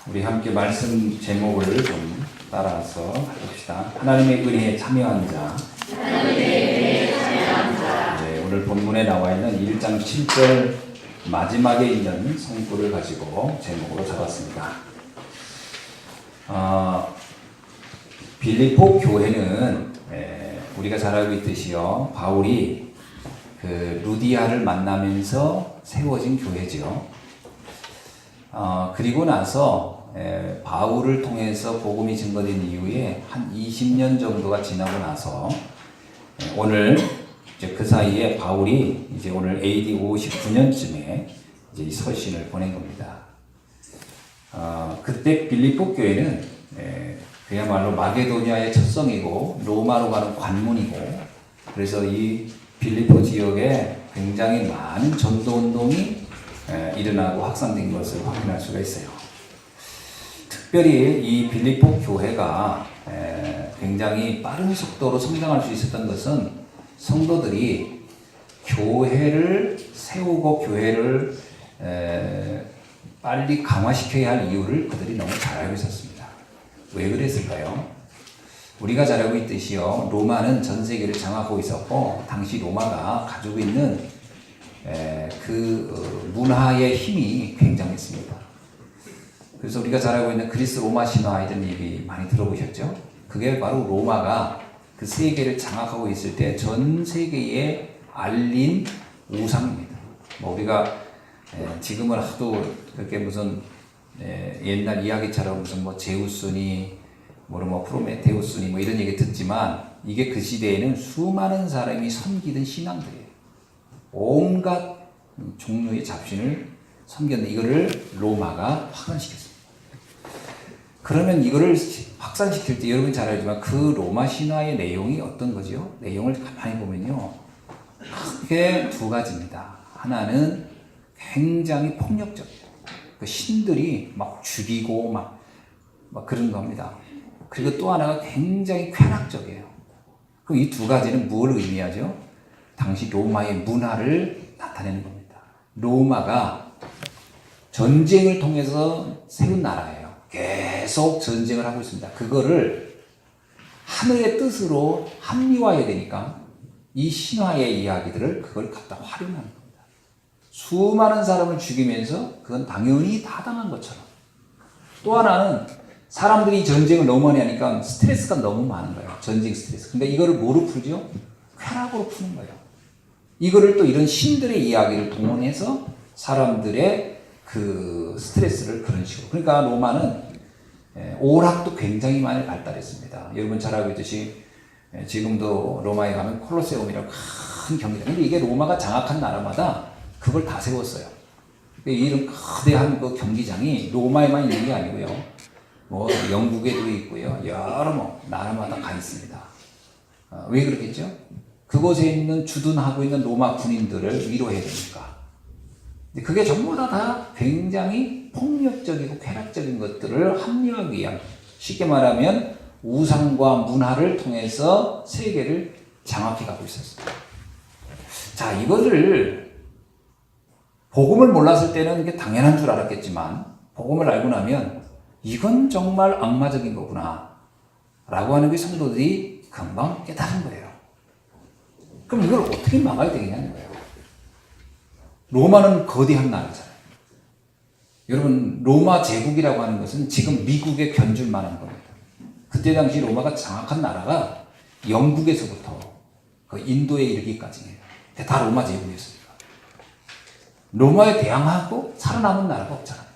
우리 함께 말씀 제목을 좀 따라서 해봅시다. 하나님의 은혜에 참여한 자. 네, 오늘 본문에 나와 있는 1장 7절 마지막에 있는 성구를 가지고 제목으로 잡았습니다. 빌립보 교회는 우리가 잘 알고 있듯이요, 바울이 그 루디아를 만나면서 세워진 교회죠. 그리고 나서 바울을 통해서 복음이 증거된 이후에 한 20년 정도가 지나고 나서 오늘 이제 그 사이에 바울이 이제 오늘 AD 59년쯤에 이제 이 서신을 보낸 겁니다. 그때 빌립보 교회는 그야말로 마게도니아의 첫성이고 로마로 가는 관문이고, 그래서 이 빌립보 지역에 굉장히 많은 전도 운동이 일어나고 확산된 것을 확인할 수가 있어요. 특별히 이 빌립보 교회가 굉장히 빠른 속도로 성장할 수 있었던 것은 성도들이 교회를 세우고 교회를 빨리 강화시켜야 할 이유를 그들이 너무 잘 알고 있었습니다. 왜 그랬을까요? 우리가 잘 알고 있듯이요, 로마는 전 세계를 장악하고 있었고, 당시 로마가 가지고 있는 그 문화의 힘이 굉장했습니다. 그래서 우리가 잘 알고 있는 그리스 로마 신화 이런 얘기 많이 들어보셨죠? 그게 바로 로마가 그 세계를 장악하고 있을 때 전 세계에 알린 우상입니다. 뭐 우리가 지금은 하도 그렇게 무슨 옛날 이야기처럼 무슨 뭐 제우스니 뭐 프로메테우스니 뭐 이런 얘기 듣지만, 이게 그 시대에는 수많은 사람이 섬기던 신앙들이에요. 온갖 종류의 잡신을 섬겼는데 이거를 로마가 확산시켰습니다. 그러면 이거를 확산시킬 때 여러분 잘 알지만 그 로마 신화의 내용이 어떤 거죠? 내용을 가만히 보면요, 크게 두 가지입니다. 하나는 굉장히 폭력적이에요. 그 신들이 막 죽이고 막 그런 겁니다. 그리고 또 하나가 굉장히 쾌락적이에요. 그럼 이 두 가지는 뭘 의미하죠? 당시 로마의 문화를 나타내는 겁니다. 로마가 전쟁을 통해서 세운 나라예요. 계속 전쟁을 하고 있습니다. 그거를 하늘의 뜻으로 합리화해야 되니까 이 신화의 이야기들을 그걸 갖다 활용하는 겁니다. 수많은 사람을 죽이면서 그건 당연히 타당한 것처럼. 또 하나는 사람들이 전쟁을 너무 많이 하니까 스트레스가 너무 많은 거예요. 전쟁 스트레스. 그러니까 이거를 뭐로 풀죠? 쾌락으로 푸는 거예요. 이거를 또 이런 신들의 이야기를 동원해서 사람들의 그 스트레스를 그런 식으로. 그러니까 로마는 오락도 굉장히 많이 발달했습니다. 여러분 잘 알고 있듯이 지금도 로마에 가면 콜로세움이라고 큰 경기장. 근데 이게 로마가 장악한 나라마다 그걸 다 세웠어요. 이런 거대한 그 경기장이 로마에만 있는 게 아니고요, 뭐 영국에도 있고요, 여러 나라마다 가 있습니다. 왜 그렇겠죠? 그곳에 있는 주둔하고 있는 로마 군인들을 위로해야 되니까. 그게 전부 다 굉장히 폭력적이고 쾌락적인 것들을 합리화하기 위한, 쉽게 말하면 우상과 문화를 통해서 세계를 장악해 가고 있었습니다. 자, 이거를 복음을 몰랐을 때는 이게 당연한 줄 알았겠지만, 복음을 알고 나면 이건 정말 악마적인 거구나 라고 하는 게 성도들이 금방 깨달은 거예요. 그럼 이걸 어떻게 막아야 되겠냐는 거예요. 로마는 거대한 나라잖아요. 여러분, 로마 제국이라고 하는 것은 지금 미국에 견줄 만한 겁니다. 그때 당시 로마가 장악한 나라가 영국에서부터 그 인도에 이르기까지예요. 다 로마 제국이었으니까. 로마에 대항하고 살아남은 나라가 없잖아요.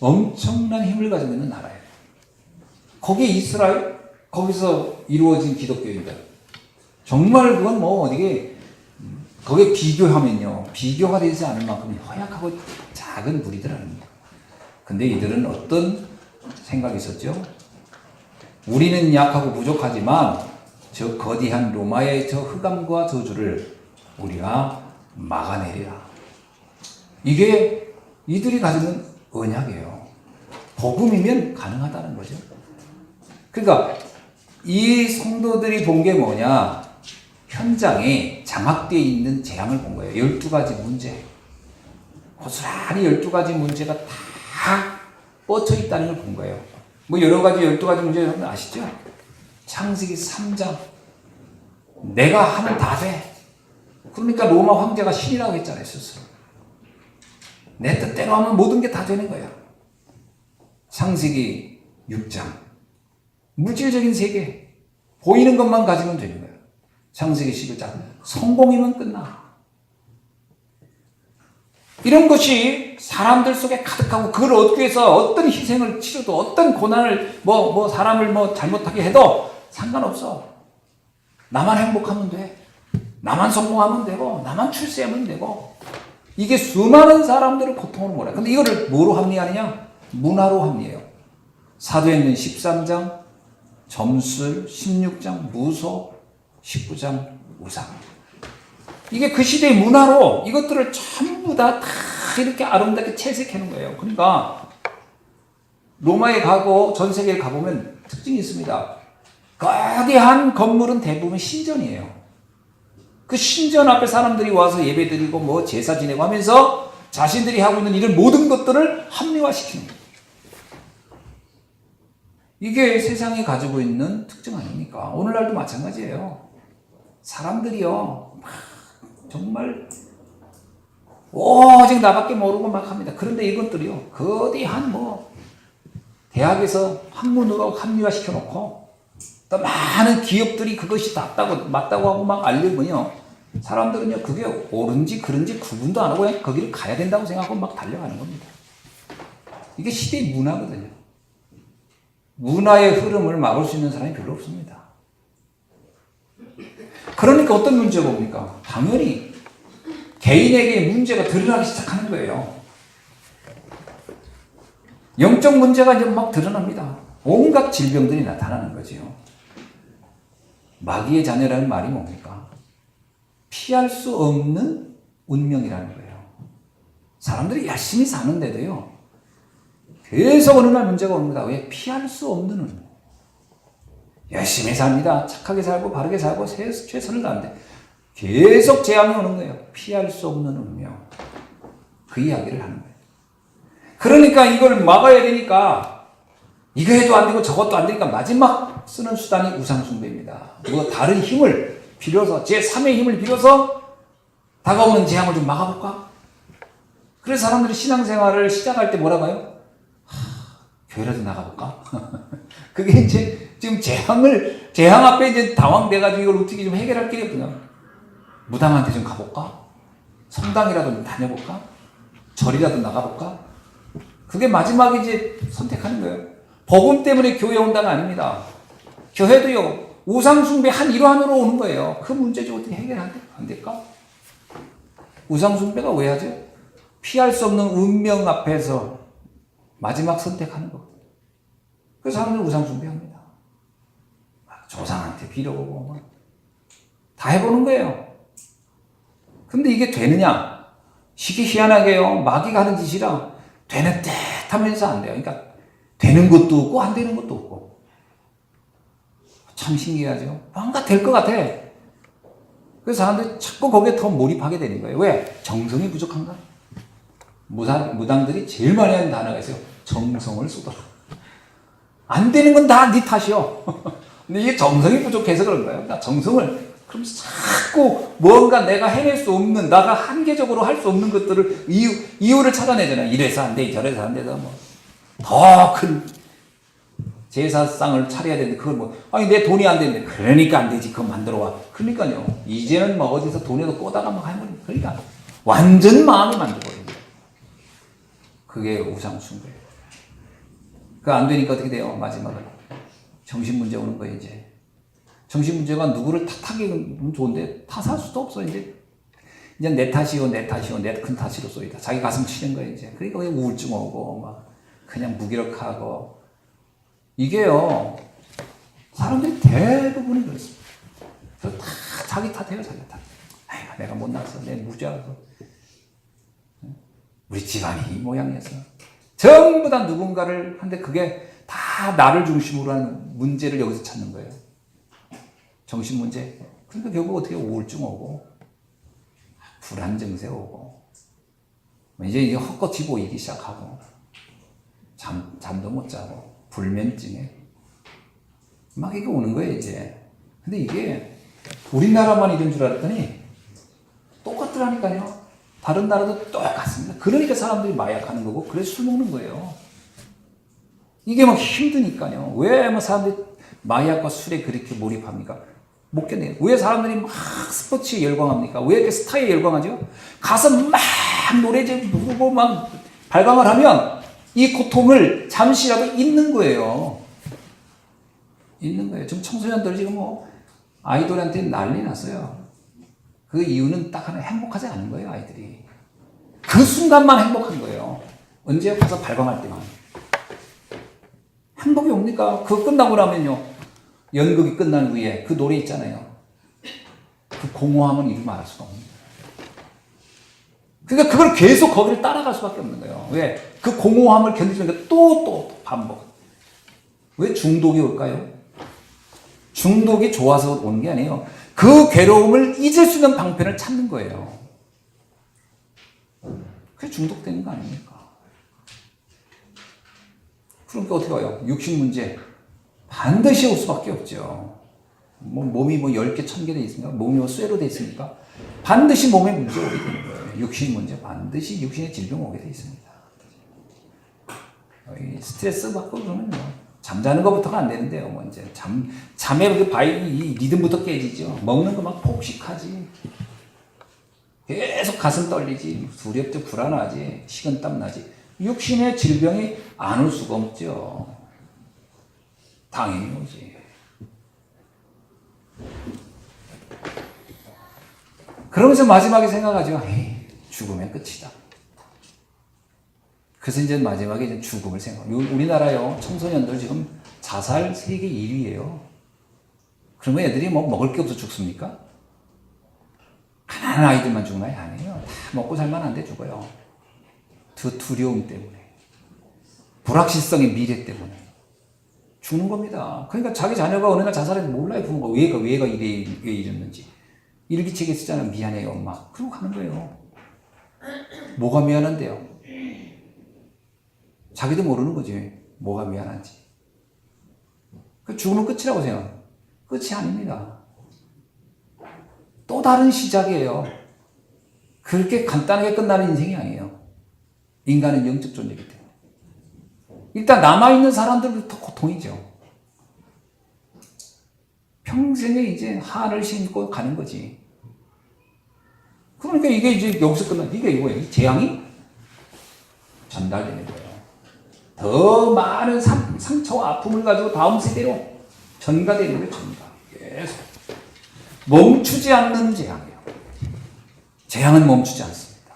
엄청난 힘을 가지고 있는 나라예요. 거기에 이스라엘, 거기서 이루어진 기독교인들, 정말 그건 뭐 어디게 거기에 비교하면요, 비교가 되지 않을 만큼 허약하고 작은 무리들이라는 거예요. 근데 이들은 어떤 생각이 있었죠? 우리는 약하고 부족하지만 저 거대한 로마의 저 흑암과 저주를 우리가 막아내리라. 이게 이들이 가지는 언약이에요. 복음이면 가능하다는 거죠. 그러니까 이 성도들이 본 게 뭐냐? 현장에 장악되어 있는 재앙을 본 거예요. 12가지 문제. 고스란히 12가지 문제가 다 뻗쳐 있다는 걸 본 거예요. 뭐 여러 가지 12가지 문제 여러분 아시죠? 창세기 3장 내가 하면 다 돼. 그러니까 로마 황제가 신이라고 했잖아요. 스스로. 내 뜻대로 하면 모든 게 다 되는 거야. 창세기 6장 물질적인 세계 보이는 것만 가지면 되는 거야. 창세기 11장 성공이면 끝나. 이런 것이 사람들 속에 가득하고 그걸 얻기 위해서 어떤 희생을 치러도 어떤 고난을 사람을 잘못하게 해도 상관없어. 나만 행복하면 돼. 나만 성공하면 되고 나만 출세하면 되고 이게 수많은 사람들을 고통으로 몰아요. 근데 이거를 뭐로 합리하느냐? 문화로 합리해요. 사도행전 13장 점술, 16장 무소, 19장 우상. 이게 그 시대의 문화로 이것들을 전부 다 이렇게 아름답게 채색해 놓은 거예요. 그러니까 로마에 가고 전 세계에 가보면 특징이 있습니다. 거대한 건물은 대부분 신전이에요. 그 신전 앞에 사람들이 와서 예배드리고 제사 지내고 하면서 자신들이 하고 있는 이런 모든 것들을 합리화시키는 거예요. 이게 세상이 가지고 있는 특징 아닙니까? 오늘날도 마찬가지예요. 사람들이요 정말 오직 나밖에 모르고 막 합니다. 그런데 이것들이요 거대한 대학에서 학문으로 합리화시켜 놓고 또 많은 기업들이 그것이 맞다고 하고 막 알려면요 사람들은요 그게 옳은지 그른지 구분도 안 하고 그냥 거기를 가야 된다고 생각하고 막 달려가는 겁니다. 이게 시대의 문화거든요. 문화의 흐름을 막을 수 있는 사람이 별로 없습니다. 그러니까 어떤 문제가 옵니까? 당연히 개인에게 문제가 드러나기 시작하는 거예요. 영적 문제가 이제 막 드러납니다. 온갖 질병들이 나타나는 거죠. 마귀의 자녀라는 말이 뭡니까? 피할 수 없는 운명이라는 거예요. 사람들이 열심히 사는데도요. 계속 어느 날 문제가 옵니다. 왜? 피할 수 없는 운명. 열심히 삽니다. 착하게 살고 바르게 살고 최선을 다하는데 계속 재앙이 오는 거예요. 피할 수 없는 운명. 그 이야기를 하는 거예요. 그러니까 이걸 막아야 되니까 이거 해도 안 되고 저것도 안 되니까 마지막 쓰는 수단이 우상숭배입니다. 다른 힘을 빌어서 제3의 힘을 빌어서 다가오는 재앙을 좀 막아볼까? 그래서 사람들이 신앙생활을 시작할 때 뭐라고 해요? 교회라도 나가볼까? 그게 이제 지금 재앙 앞에 이제 당황돼가지고 이걸 어떻게 좀 해결할 길이 없구나. 무당한테 좀 가볼까? 성당이라도 좀 다녀볼까? 절이라도 나가볼까? 그게 마지막에 이제 선택하는 거예요. 복음 때문에 교회 온다가 아닙니다. 교회도요, 우상숭배 한 일환으로 오는 거예요. 그 문제 좀 어떻게 해결 안 될까? 우상숭배가 왜 하죠? 피할 수 없는 운명 앞에서 마지막 선택하는 거. 그래서 사람들은 우상숭배합니다. 조상한테 빌어보고 다 해보는 거예요. 근데 이게 되느냐? 이게 희한하게요. 마귀가 하는 짓이라 되는 듯 하면서 안 돼요. 그러니까 되는 것도 없고 안 되는 것도 없고. 참 신기하죠. 뭔가 될 것 같아. 그래서 사람들이 자꾸 거기에 더 몰입하게 되는 거예요. 왜? 정성이 부족한가? 무당들이 제일 많이 하는 단어가 있어요. 정성을 쏟아라. 안 되는 건 다 네 탓이요. 근데 이게 정성이 부족해서 그런 거예요. 그러니까 정성을 그러면서 자꾸 뭔가 내가 해낼 수 없는, 나가 한계적으로 할 수 없는 것들을 이유를 찾아내잖아요. 이래서 안 돼, 저래서 안 돼서 더 큰 제사상을 차려야 되는데 그걸 아니 내 돈이 안 되는데 그러니까 안 되지. 그거 만들어 와. 그러니까요. 이제는 어디서 돈에도 꼬다가 해버리고 그러니까 완전 마음이 만들어버려요. 그게 우상숭배예요. 그거 안 되니까 어떻게 돼요? 마지막에 정신문제 오는 거예요. 이제 정신문제가 누구를 탓하기는 좋은데 탓할 수도 없어. 이제 내 탓이요, 내 큰 탓으로 쏘이다. 자기 가슴 치는 거예요. 이제 그러니까 우울증 오고 그냥 무기력하고. 이게요 사람들이 대부분이 그렇습니다. 그래서 다 자기 탓해요. 자기 탓. 아이고 내가 못나서, 내 무지라서, 우리 집안이 이 모양이어서. 전부 다 누군가를 한데 그게 다 나를 중심으로 하는 문제를 여기서 찾는 거예요. 정신문제. 그러니까 결국 어떻게 우울증 오고 불안 증세 오고 이제 헛것이 보이기 시작하고. 잠도 못 자고 불면증에 막 이게 오는 거예요 이제. 근데 이게 우리나라만 이런 줄 알았더니 똑같더라니까요. 다른 나라도 똑같습니다. 그러니까 사람들이 마약하는 거고 그래서 술 먹는 거예요. 이게 막 힘드니까요. 왜 뭐 사람들이 마약과 술에 그렇게 몰입합니까? 못 견뎌요. 왜 사람들이 막 스포츠에 열광합니까? 왜 이렇게 스타에 열광하죠? 가서 막 노래 부르고 막 발광을 하면 이 고통을 잠시라도 잊는 거예요. 잊는 거예요. 지금 청소년들 지금 뭐 아이돌한테 난리 났어요. 그 이유는 딱 하나, 행복하지 않은 거예요, 아이들이. 그 순간만 행복한 거예요. 언제 가서 발광할 때만. 행복이 옵니까? 그거 끝나고 나면요. 연극이 끝난 후에 그 노래 있잖아요. 그 공허함은 이루 말할 수가 없는 거예요. 그러니까 그걸 계속 거기를 따라갈 수밖에 없는 거예요. 왜? 그 공허함을 견디니까 또 반복. 왜 중독이 올까요? 중독이 좋아서 오는 게 아니에요. 그 괴로움을 잊을 수 있는 방편을 찾는 거예요. 그게 중독되는 거 아닙니까? 그러니까 어떻게 해요? 육신 문제 반드시 올 수밖에 없죠. 뭐 몸이 뭐 10개, 1000개 돼 있습니까? 몸이 뭐 쇠로 돼 있습니까? 반드시 몸에 문제 오게 되는 거예요. 육신 문제 반드시 육신의 질병 오게 돼 있습니다. 스트레스 받고 그러면요. 잠자는 것부터가 안 되는데요. 뭐 이제 잠의 그 이 리듬부터 깨지죠. 먹는 거 막 폭식하지. 계속 가슴 떨리지. 두렵죠. 불안하지. 식은땀 나지. 육신의 질병이 안 올 수가 없죠. 당연히 오지. 그러면서 마지막에 생각하죠. 에이, 죽으면 끝이다. 그래서 이제 마지막에 이제 죽음을 생각해요. 우리나라요, 청소년들 지금 자살 세계 1위예요. 그러면 애들이 뭐 먹을 게 없어 죽습니까? 가난한 아이들만 죽나요? 아니에요. 다 먹고 살만한데 죽어요. 그 두려움 때문에. 불확실성의 미래 때문에. 죽는 겁니다. 그러니까 자기 자녀가 어느 날 자살해도 몰라요. 부모가 왜가 이랬는지. 일기책에 쓰잖아요. 미안해요, 엄마. 그러고 가는 거예요. 뭐가 미안한데요? 자기도 모르는 거지. 뭐가 미안한지. 그 죽으면 끝이라고 생각해요. 끝이 아닙니다. 또 다른 시작이에요. 그렇게 간단하게 끝나는 인생이 아니에요. 인간은 영적 존재이기 때문에. 일단 남아있는 사람들부터 고통이죠. 평생에 이제 한을 심고 가는 거지. 그러니까 이게 이제 여기서 이게 이거예요. 이 재앙이 전달되는 거예요. 더 많은 상처와 아픔을 가지고 다음 세대로 전가되는 거예요. 전가. 계속. 멈추지 않는 재앙이에요. 재앙은 멈추지 않습니다.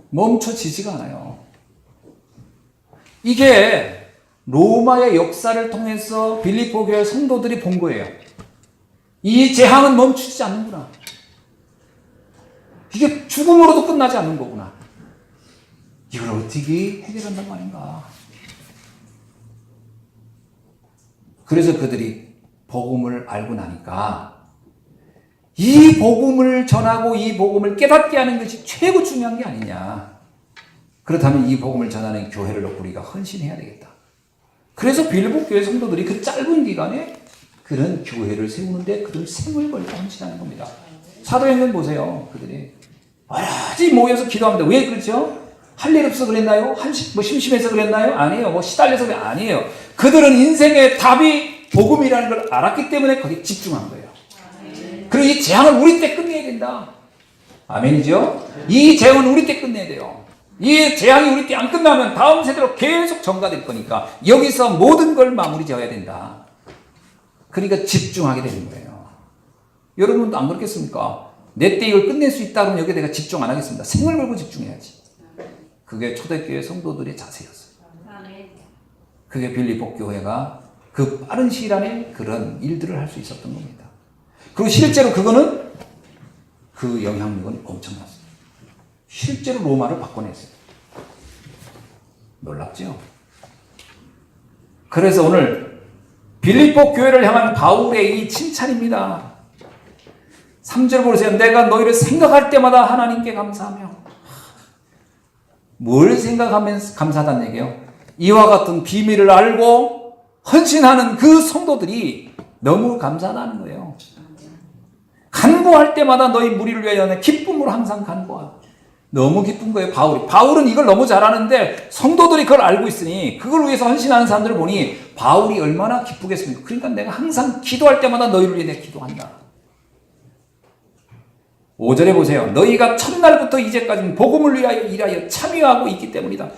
멈춰지지가 않아요. 이게 로마의 역사를 통해서 빌립보 교회 성도들이 본 거예요. 이 재앙은 멈추지 않는구나. 이게 죽음으로도 끝나지 않는 거구나. 이걸 어떻게 해결한단 말인가. 그래서 그들이 복음을 알고 나니까 이 복음을 전하고 이 복음을 깨닫게 하는 것이 최고 중요한 게 아니냐. 그렇다면 이 복음을 전하는 교회를 놓고 우리가 헌신해야 되겠다. 그래서 빌립보 교회 성도들이 그 짧은 기간에 그런 교회를 세우는데 그들 생을 걸고 헌신하는 겁니다. 사도행전 보세요. 그들이 오로지 모여서 기도합니다. 왜 그렇죠? 할 일 없어 그랬나요? 뭐 심심해서 그랬나요? 아니에요. 뭐 시달려서 그래? 아니에요. 그들은 인생의 답이 복음이라는 걸 알았기 때문에 거기에 집중한 거예요. 그리고 이 재앙을 우리 때 끝내야 된다. 아멘이죠? 이 재앙은 우리 때 끝내야 돼요. 이 재앙이 우리 때 안 끝나면 다음 세대로 계속 전가될 거니까 여기서 모든 걸 마무리 지어야 된다. 그러니까 집중하게 되는 거예요. 여러분도 안 그렇겠습니까? 내 때 이걸 끝낼 수 있다 그러면 여기에 내가 집중 안 하겠습니다. 생을 걸고 집중해야지. 그게 초대교회 성도들의 자세였어요. 그게 빌립보 교회가 그 빠른 시일 안에 그런 일들을 할 수 있었던 겁니다. 그리고 실제로 그거는 그 영향력은 엄청났어요. 실제로 로마를 바꿔냈어요. 놀랍죠? 그래서 오늘 빌립보 교회를 향한 바울의 이 칭찬입니다. 3절 보세요. 내가 너희를 생각할 때마다 하나님께 감사하며. 뭘 생각하면서 감사하다는 얘기예요? 이와 같은 비밀을 알고 헌신하는 그 성도들이 너무 감사하다는 거예요. 간구할 때마다 너희 무리를 위하여 내 기쁨으로 항상 간구하고. 너무 기쁜 거예요, 바울이. 바울은 이걸 너무 잘하는데 성도들이 그걸 알고 있으니 그걸 위해서 헌신하는 사람들을 보니 바울이 얼마나 기쁘겠습니까? 그러니까 내가 항상 기도할 때마다 너희를 위해 기도한다. 5절에 보세요. 너희가 첫날부터 이제까지 복음을 위하여 일하여 참여하고 있기 때문이다.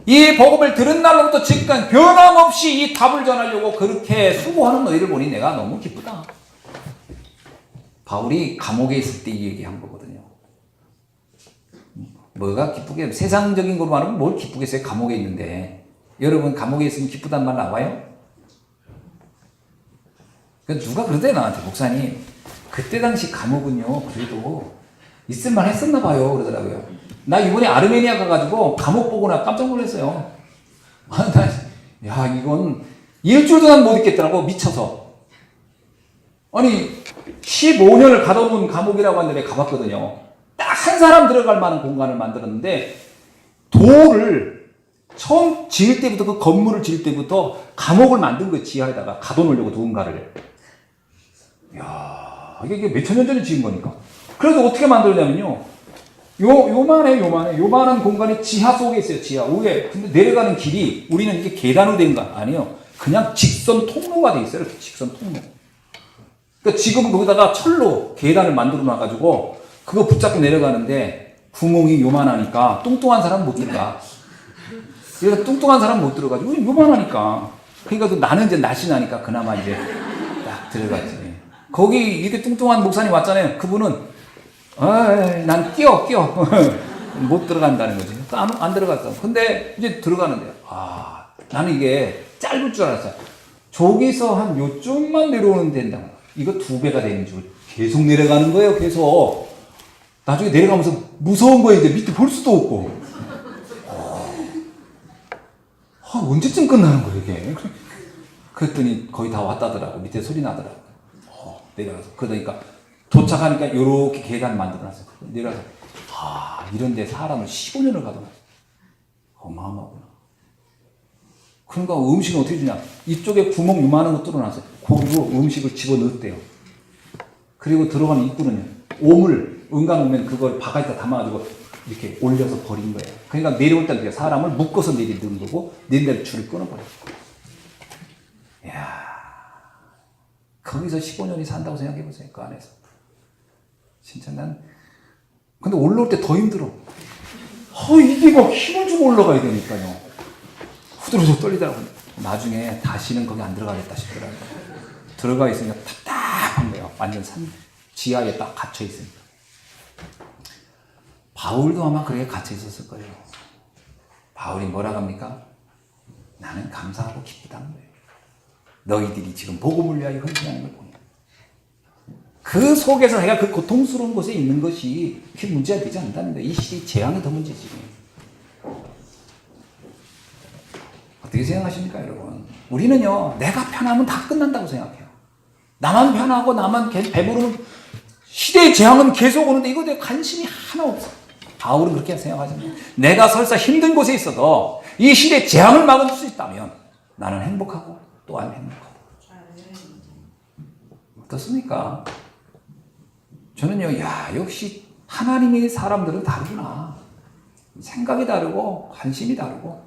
이 복음을 들은 날로부터 지금까지 변함없이 이 답을 전하려고 그렇게 수고하는 너희를 보니 내가 너무 기쁘다. 바울이 감옥에 있을 때 이 얘기한 거거든요. 뭐가 기쁘게, 세상적인 걸로 말하면 뭘 기쁘겠어요? 감옥에 있는데. 여러분 감옥에 있으면 기쁘단 말 나와요? 누가 그러대 나한테, 목사님 그때 당시 감옥은요 그래도 있을만 했었나 봐요 그러더라고요. 나 이번에 아르메니아 가가지고 감옥 보고 나 깜짝 놀랐어요. 야 이건 일주일도 난 못 있겠더라고, 미쳐서. 아니 15년을 가둬놓은 감옥이라고 하는데 내가 가봤거든요. 딱 한 사람 들어갈 만한 공간을 만들었는데 돌을 처음 지을 때부터, 그 건물을 지을 때부터 감옥을 만든 거예요. 지하에다가 가둬놓으려고 누군가를. 이야, 이게 몇천 년 전에 지은 거니까. 그래서 어떻게 만들었냐면요, 요만한 공간이 지하 속에 있어요. 지하 위에. 근데 내려가는 길이, 우리는 이게 계단으로 된 거 아니에요. 그냥 직선 통로가 돼 있어요. 이렇게 직선 통로. 그러니까 지금은 거기다가 철로 계단을 만들어 놔가지고 그거 붙잡고 내려가는데 구멍이 요만하니까 뚱뚱한 사람은 못 들어가. 그래서 뚱뚱한 사람은 못 들어가지고 요만하니까. 그러니까 나는 이제 날씬하니까 그나마 이제 딱 들어가지. 거기 이렇게 뚱뚱한 목사님 왔잖아요. 그분은 난 끼어 못 들어간다는 거지. 안 들어갔어. 근데 이제 들어가는데 나는 이게 짧을 줄 알았어요. 저기서 한 요쪽만 내려오는 데인다. 이거 2배가 되는 줄 계속 내려가는 거예요. 계속. 나중에 내려가면서 무서운 거예요. 이제 밑에 볼 수도 없고. 언제쯤 끝나는 거예요, 이게? 그랬더니 거의 다 왔다더라고. 밑에 소리 나더라고. 내려가서. 그러니까 도착하니까 이렇게 계단 만들어놨어요. 내려가서 이런 데 사람을 15년을 가둬놨어. 어마어마하구나. 그러니까 음식은 어떻게 주냐? 이쪽에 구멍 요만한 거 뚫어놨어요. 거기로 음식을 집어넣었대요. 그리고 들어가는 입구는요, 오물, 은간 오면 그걸 바가지에다 담아가지고 이렇게 올려서 버린 거예요. 그러니까 내려올 때 사람을 묶어서 내리는 거고, 내린다면 줄을 끊어버렸어요. 이야, 거기서 15년이 산다고 생각해보세요. 그 안에서. 진짜 근데 올라올 때 더 힘들어. 이게 막 힘을 주고 올라가야 되니까요. 후들후들 떨리더라고요. 나중에 다시는 거기 안 들어가겠다 싶더라고요. 들어가 있으니까 답답한 거예요. 완전 지하에 딱 갇혀 있으니까. 바울도 아마 그렇게 갇혀 있었을 거예요. 바울이 뭐라고 합니까? 나는 감사하고 기쁘다는 거예요. 너희들이 지금 복음을 위하여 헌신하는 걸 보니. 그 속에서 내가 그 고통스러운 곳에 있는 것이 그게 문제가 되지 않는다는 거예요. 이 시대의 재앙이 더 문제지. 어떻게 생각하십니까, 여러분? 우리는요, 내가 편하면 다 끝난다고 생각해요. 나만 편하고 나만 배부르면 시대의 재앙은 계속 오는데 이거에 관심이 하나 없어. 바울은 그렇게 생각하잖아요. 내가 설사 힘든 곳에 있어도 이 시대의 재앙을 막을 수 있다면 나는 행복하고 또한 행복하고. 어떻습니까? 저는요, 역시 하나님의 사람들은 다르구나. 생각이 다르고 관심이 다르고.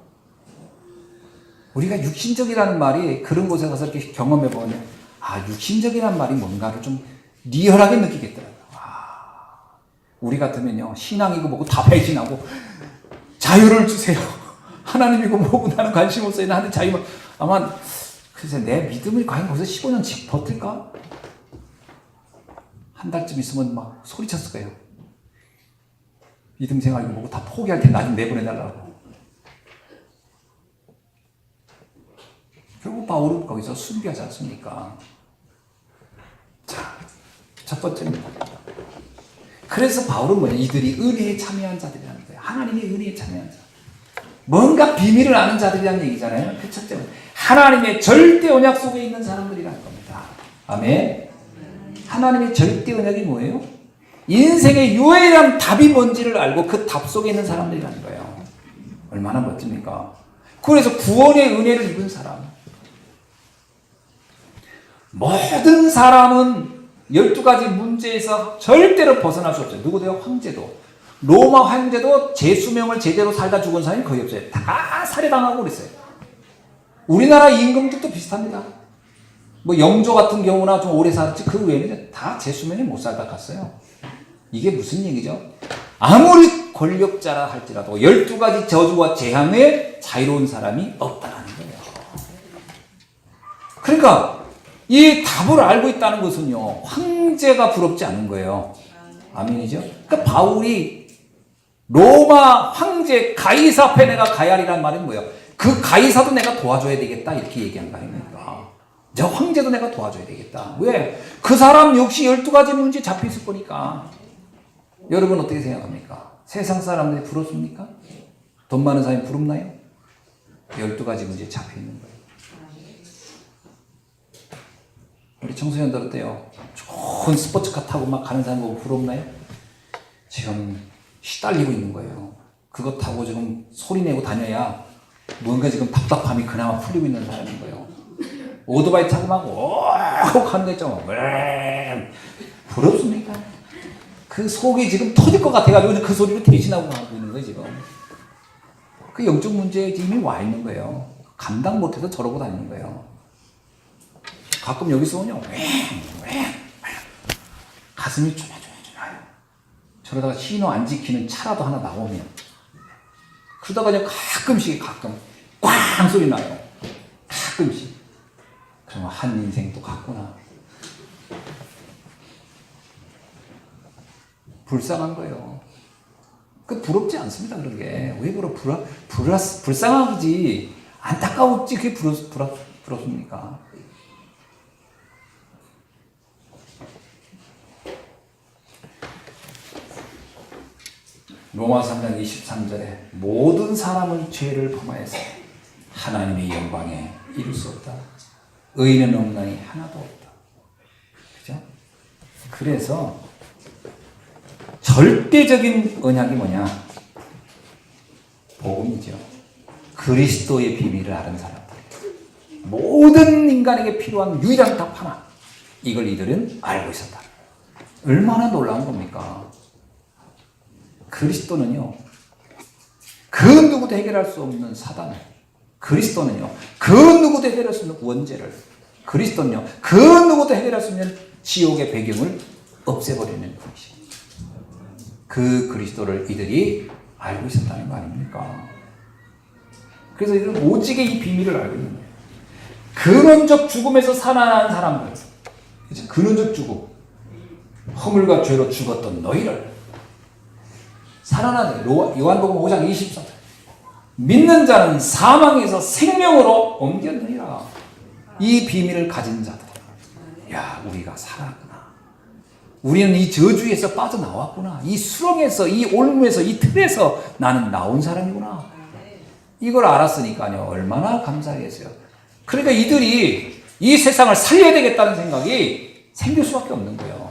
우리가 육신적이라는 말이 그런 곳에 가서 이렇게 경험해보면 육신적이라는 말이 뭔가를 좀 리얼하게 느끼겠더라고요. 우리 같으면요, 신앙이고 뭐고 다 배신하고 자유를 주세요. 하나님이고 뭐고 나는 관심 없어요. 나한테 자유만. 아마 글쎄 내 믿음이 과연 거기서 15년 버틸까? 한 달쯤 있으면 막 소리쳤을 거예요. 믿음 생활이고 뭐고 다 포기할 때 나 좀 내보내달라고. 결국 바울은 거기서 순교하지 않습니까? 자, 첫 번째입니다. 그래서 바울은 뭐냐? 이들이 은혜에 참여한 자들이라는 거예요. 하나님의 은혜에 참여한 자. 뭔가 비밀을 아는 자들이라는 얘기잖아요. 그 첫째, 하나님의 절대 언약 속에 있는 사람들이라는 겁니다. 아멘. 하나님의 절대 언약이 뭐예요? 인생의 유일한 답이 뭔지를 알고 그 답 속에 있는 사람들이라는 거예요. 얼마나 멋집니까? 그래서 구원의 은혜를 입은 사람. 모든 사람은 12가지 문제에서 절대로 벗어날 수 없어요. 누구도요? 황제도. 로마 황제도 제 수명을 제대로 살다 죽은 사람이 거의 없어요. 다 살해당하고 그랬어요. 우리나라 임금들도 비슷합니다. 뭐 영조 같은 경우나 좀 오래 살았지 그 외에는 다 제 수명에 못 살다 갔어요. 이게 무슨 얘기죠? 아무리 권력자라 할지라도 12가지 저주와 재앙에 자유로운 사람이 없다는 거예요. 그러니까 이 답을 알고 있다는 것은요, 황제가 부럽지 않은 거예요. 아멘이죠? 그러니까 바울이 로마 황제 가이사 앞에 내가 가야 하리란 말은 뭐예요? 그 가이사도 내가 도와줘야 되겠다 이렇게 얘기한 거 아닙니까? 저 황제도 내가 도와줘야 되겠다. 왜? 그 사람 역시 12가지 문제 잡혀있을 거니까. 여러분 어떻게 생각합니까? 세상 사람들이 부럽습니까? 돈 많은 사람이 부럽나요? 12가지 문제에 잡혀있는 거예요. 우리 청소년들 어때요? 좋은 스포츠카 타고 막 가는 사람 보고 부럽나요? 지금 시달리고 있는 거예요. 그거 타고 지금 소리 내고 다녀야 뭔가 지금 답답함이 그나마 풀리고 있는 사람인 거예요. 오토바이 타고 막 오고 가는 거 있죠. 부럽습니까? 그 속이 지금 터질 것 같아가지고 그 소리를 대신하고 가고 있는 거예요, 지금. 그 영적 문제에 지금 이미 와 있는 거예요. 감당 못해서 저러고 다니는 거예요. 가끔 여기서 오냐, 가슴이 쪼매쪼매쪼매요. 저러다가 신호 안 지키는 차라도 하나 나오면, 그러다가 그냥 가끔 꽝 소리 나요. 가끔씩. 그러면 한 인생 또 갔구나. 불쌍한 거예요. 그 부럽지 않습니다, 그런 게. 왜 불쌍하지, 안타까웠지, 그게 부럽습니까? 로마 3장 23절에 모든 사람은 죄를 범하여서 하나님의 영광에 이룰 수 없다. 의인은 없나니 하나도 없다. 그죠? 그래서 절대적인 언약이 뭐냐? 복음이죠. 그리스도의 비밀을 아는 사람들. 모든 인간에게 필요한 유일한 답 하나. 이걸 이들은 알고 있었다. 얼마나 놀라운 겁니까? 그리스도는요, 그 누구도 해결할 수 없는 사단을, 그리스도는요, 그 누구도 해결할 수 없는 원죄를, 그리스도는요, 그 누구도 해결할 수 없는 지옥의 배경을 없애버리는 분이십니다. 그 그리스도를 이들이 알고 있었다는 거 아닙니까? 그래서 이들은 오직에 이 비밀을 알고 있는 거예요. 근원적 죽음에서 살아난 사람들, 근원적 죽음, 허물과 죄로 죽었던 너희를 살아나는 요한복음 5장 24절 믿는 자는 사망에서 생명으로 옮겼느니라. 이 비밀을 가진 자들, 야, 우리가 살았구나. 우리는 이 저주에서 빠져나왔구나. 이 수렁에서, 이 올무에서, 이 틀에서 나는 나온 사람이구나. 이걸 알았으니까요, 얼마나 감사하겠어요. 그러니까 이들이 이 세상을 살려야 되겠다는 생각이 생길 수밖에 없는 거예요.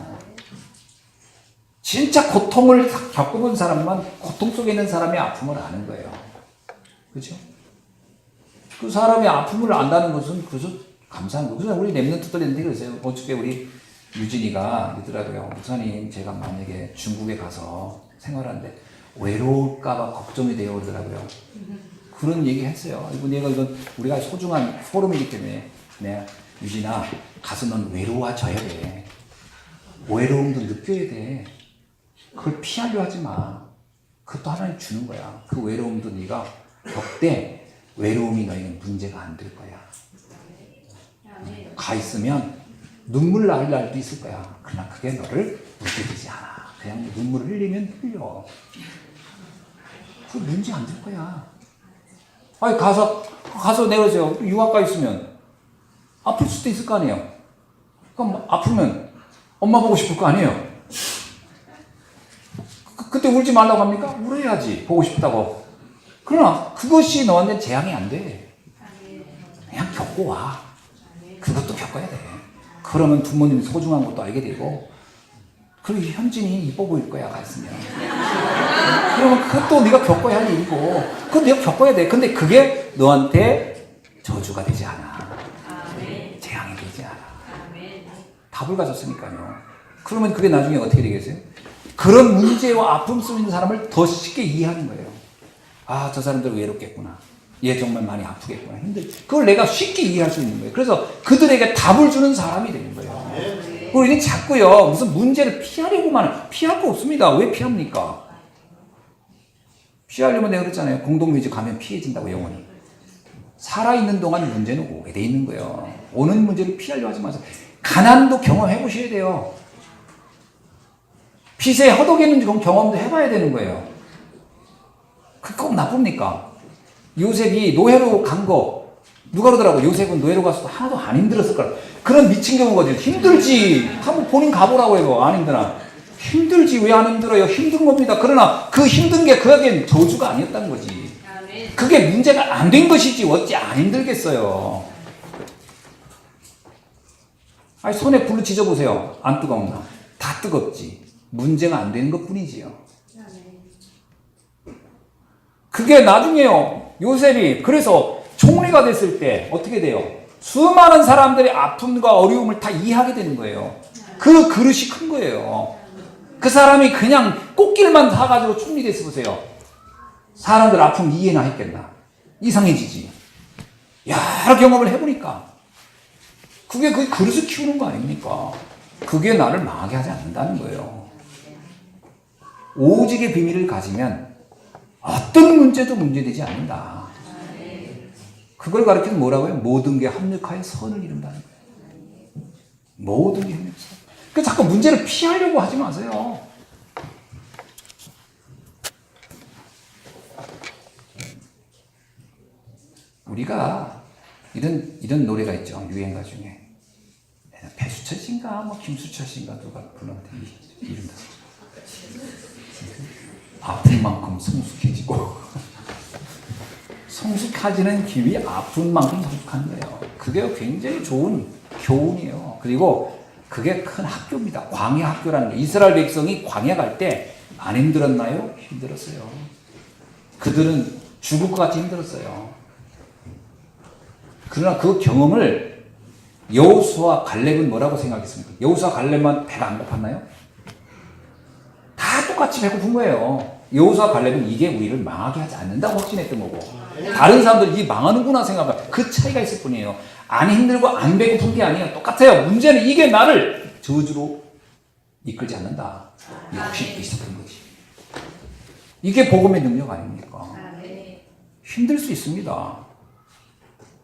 진짜 고통을 겪어본 사람만 고통 속에 있는 사람의 아픔을 아는 거예요. 그렇죠? 그 사람의 아픔을 안다는 것은 그래서 감사한 거예요. 그래서 우리 랩런트들 있는데 그러세요. 어저께 우리 유진이가 이더라고요. 목사님, 제가 만약에 중국에 가서 생활하는데 외로울까봐 걱정이 돼요. 그러더라고요. 그런 얘기 했어요. 이건 우리가 소중한 포럼이기 때문에, 내가 유진아, 가서 넌 외로워져야 돼. 외로움도 느껴야 돼. 그걸 피하려 하지 마. 그것도 하나님 주는 거야. 그 외로움도 네가 겪되 외로움이 너에게는 문제가 안 될 거야. 가 있으면 눈물 날 날도 있을 거야. 그러나 그게 너를 묶여지지 않아. 그냥 눈물을 흘리면 흘려. 그 문제 안 될 거야. 아니 가서 내려오세요. 유학 가 있으면 아플 수도 있을 거 아니에요. 그럼 아프면 엄마 보고 싶을 거 아니에요. 그때 울지 말라고 합니까? 울어야지. 보고 싶다고. 그러나 그것이 너한테 재앙이 안 돼. 그냥 겪고 와. 그것도 겪어야 돼. 그러면 부모님 소중한 것도 알게 되고, 그리고 현진이 이뻐 보일 거야, 갔으면. 그러면 그것도 네가 겪어야 할 일이고, 그건 네가 겪어야 돼. 근데 그게 너한테 저주가 되지 않아. 재앙이 되지 않아. 답을 가졌으니까요. 그러면 그게 나중에 어떻게 되겠어요? 그런 문제와 아픔 속에 있는 사람을 더 쉽게 이해하는 거예요. 아, 저 사람들 외롭겠구나. 얘 정말 많이 아프겠구나. 그걸 내가 쉽게 이해할 수 있는 거예요. 그래서 그들에게 답을 주는 사람이 되는 거예요. 우리는 자꾸요, 무슨 문제를 피하려고만, 피할 거 없습니다. 왜 피합니까? 피하려면 내가 그랬잖아요. 공동묘지 가면 피해진다고, 영원히. 살아있는 동안 문제는 오게 돼 있는 거예요. 오는 문제를 피하려고 하지 마세요. 가난도 경험해 보셔야 돼요. 빚에 허덕이는 경험도 해봐야 되는 거예요. 그게 꼭 나쁩니까? 요셉이 노예로 간 거, 누가 그러더라고. 요셉은 노예로 갔어도 하나도 안 힘들었을 거라. 그런 미친 경우거든요. 힘들지. 한번 본인 가보라고 해도 안 힘드나. 힘들지. 왜 안 힘들어요? 힘든 겁니다. 그러나 그 힘든 게 그에겐 저주가 아니었다는 거지. 그게 문제가 안 된 것이지 어찌 안 힘들겠어요. 아니, 손에 불로 지져보세요. 안 뜨거웠나? 다 뜨겁지. 문제가 안 되는 것 뿐이지요. 그게 나중에요. 요셉이 그래서 총리가 됐을 때 어떻게 돼요? 수많은 사람들의 아픔과 어려움을 다 이해하게 되는 거예요. 그 그릇이 큰 거예요. 그 사람이 그냥 꽃길만 사가지고 총리 됐어 보세요. 사람들 아픔 이해나 했겠나? 이상해지지. 여러 경험을 해보니까 그게 그 그릇을 키우는 거 아닙니까? 그게 나를 망하게 하지 않는다는 거예요. 오직의 비밀을 가지면 어떤 문제도 문제되지 않는다. 그걸 가르치는 뭐라고요? 모든 게 합력하여 선을 이룬다는 거예요. 모든 게 합력하여 선. 그러니까 자꾸 문제를 피하려고 하지 마세요. 우리가 이런 노래가 있죠. 유행가 중에. 배수철 씨인가 뭐 김수철 씨인가 누가 불렀는데 이름도 아픈 만큼 성숙해지고 성숙해지는 길이 아픈 만큼 성숙한 거예요. 그게 굉장히 좋은 교훈이에요. 그리고 그게 큰 학교입니다. 광야 학교라는 게. 이스라엘 백성이 광야 갈 때 안 힘들었나요? 힘들었어요. 그들은 죽을 것 같이 힘들었어요. 그러나 그 경험을 여호수아 갈렙은 뭐라고 생각했습니까? 여호수아 갈렙만 배가 안 고팠나요? 다 똑같이 배고픈 거예요. 여호수아 갈렙은 이게 우리를 망하게 하지 않는다고 확신했던 거고, 다른 사람들 이게 망하는구나 생각하면 그 차이가 있을 뿐이에요. 안 힘들고 안 배고픈 게 아니에요. 똑같아요. 문제는 이게 나를 저주로 이끌지 않는다. 이 확신이 있었던 거지. 이게 복음의 능력 아닙니까? 힘들 수 있습니다.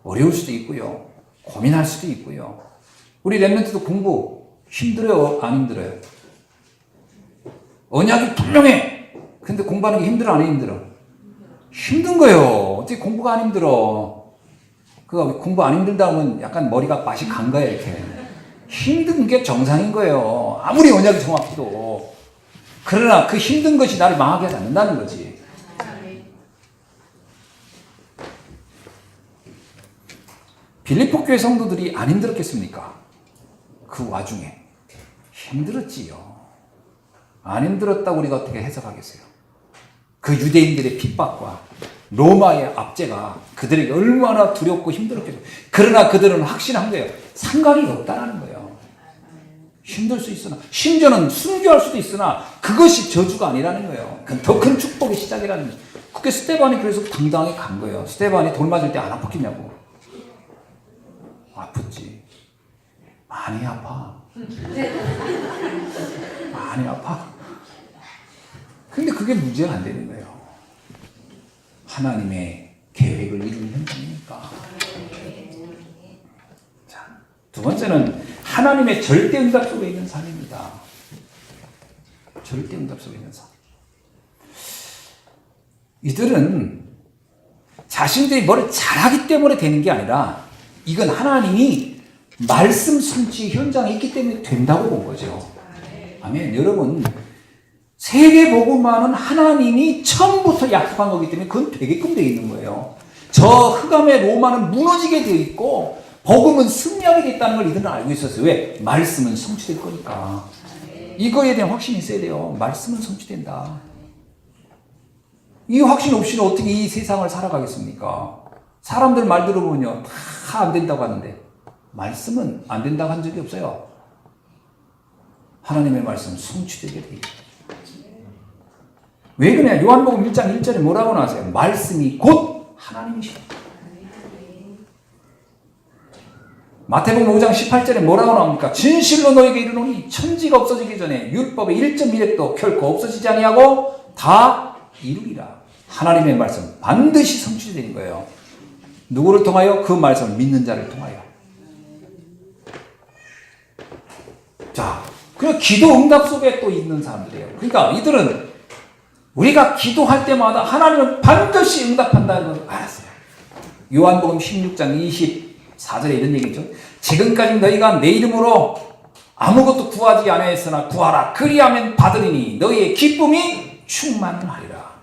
어려울 수도 있고요. 고민할 수도 있고요. 우리 랩런트도 공부 힘들어요? 안 힘들어요? 언약이 분명해. 근데 공부하는 게 힘들어? 안 힘들어? 힘든 거예요. 어떻게 공부가 안 힘들어? 그거 공부 안 힘들다 하면 약간 머리가 맛이 간 거야, 이렇게. 힘든 게 정상인 거예요. 아무리 언약이 정확해도. 그러나 그 힘든 것이 나를 망하게 하지 않는다는 거지. 빌립보 교회 성도들이 안 힘들었겠습니까? 그 와중에 힘들었지요. 안 힘들었다고 우리가 어떻게 해석하겠어요? 그 유대인들의 핍박과 로마의 압제가 그들에게 얼마나 두렵고 힘들었겠어요. 그러나 그들은 확신한 거예요. 상관이 없다는 거예요. 힘들 수 있으나, 심지어는 순교할 수도 있으나 그것이 저주가 아니라는 거예요. 더 큰 축복의 시작이라는 거예요. 그게 스데반이 그래서 당당하게 간 거예요. 스데반이 돌 맞을 때 안 아팠겠냐고. 아팠지. 많이 아파. 많이 아파. 근데 그게 문제가 안 되는 거예요. 하나님의 계획을 이루는 현장이니까. 자, 두 번째는 하나님의 절대 응답 속에 있는 삶입니다. 절대 응답 속에 있는 삶. 이들은 자신들이 뭐를 잘하기 때문에 되는 게 아니라 이건 하나님이 말씀 성취 현장에 있기 때문에 된다고 본 거죠. 아멘. 여러분, 세계 복음화는 하나님이 처음부터 약속한 거기 때문에 그건 되게끔 되어 있는 거예요. 저 흑암의 로마는 무너지게 되어 있고 복음은 승리하게 되어 있다는 걸 이들은 알고 있었어요. 왜? 말씀은 성취될 거니까. 이거에 대한 확신이 있어야 돼요. 말씀은 성취된다. 이 확신 없이는 어떻게 이 세상을 살아가겠습니까? 사람들 말 들어보면요, 다 안 된다고 하는데 말씀은 안 된다고 한 적이 없어요. 하나님의 말씀은 성취되게 돼요. 왜 그러냐? 요한복음 1장 1절에 뭐라고 나왔어요? 말씀이 곧 하나님이시다. 마태복음 5장 18절에 뭐라고 나옵니까? 진실로 너에게 이르노니 천지가 없어지기 전에 율법의 1.1획도 결코 없어지지 아니하고 다 이루리라. 하나님의 말씀 반드시 성취되는 거예요. 누구를 통하여? 그 말씀을 믿는 자를 통하여. 자, 그 기도 응답 속에 또 있는 사람들이에요. 그러니까 이들은 우리가 기도할 때마다 하나님은 반드시 응답한다는 걸 알았어요. 요한복음 16장 24절에 이런 얘기죠. 지금까지 너희가 내 이름으로 아무것도 구하지 아니하였으나 구하라. 그리하면 받으리니 너희의 기쁨이 충만하리라.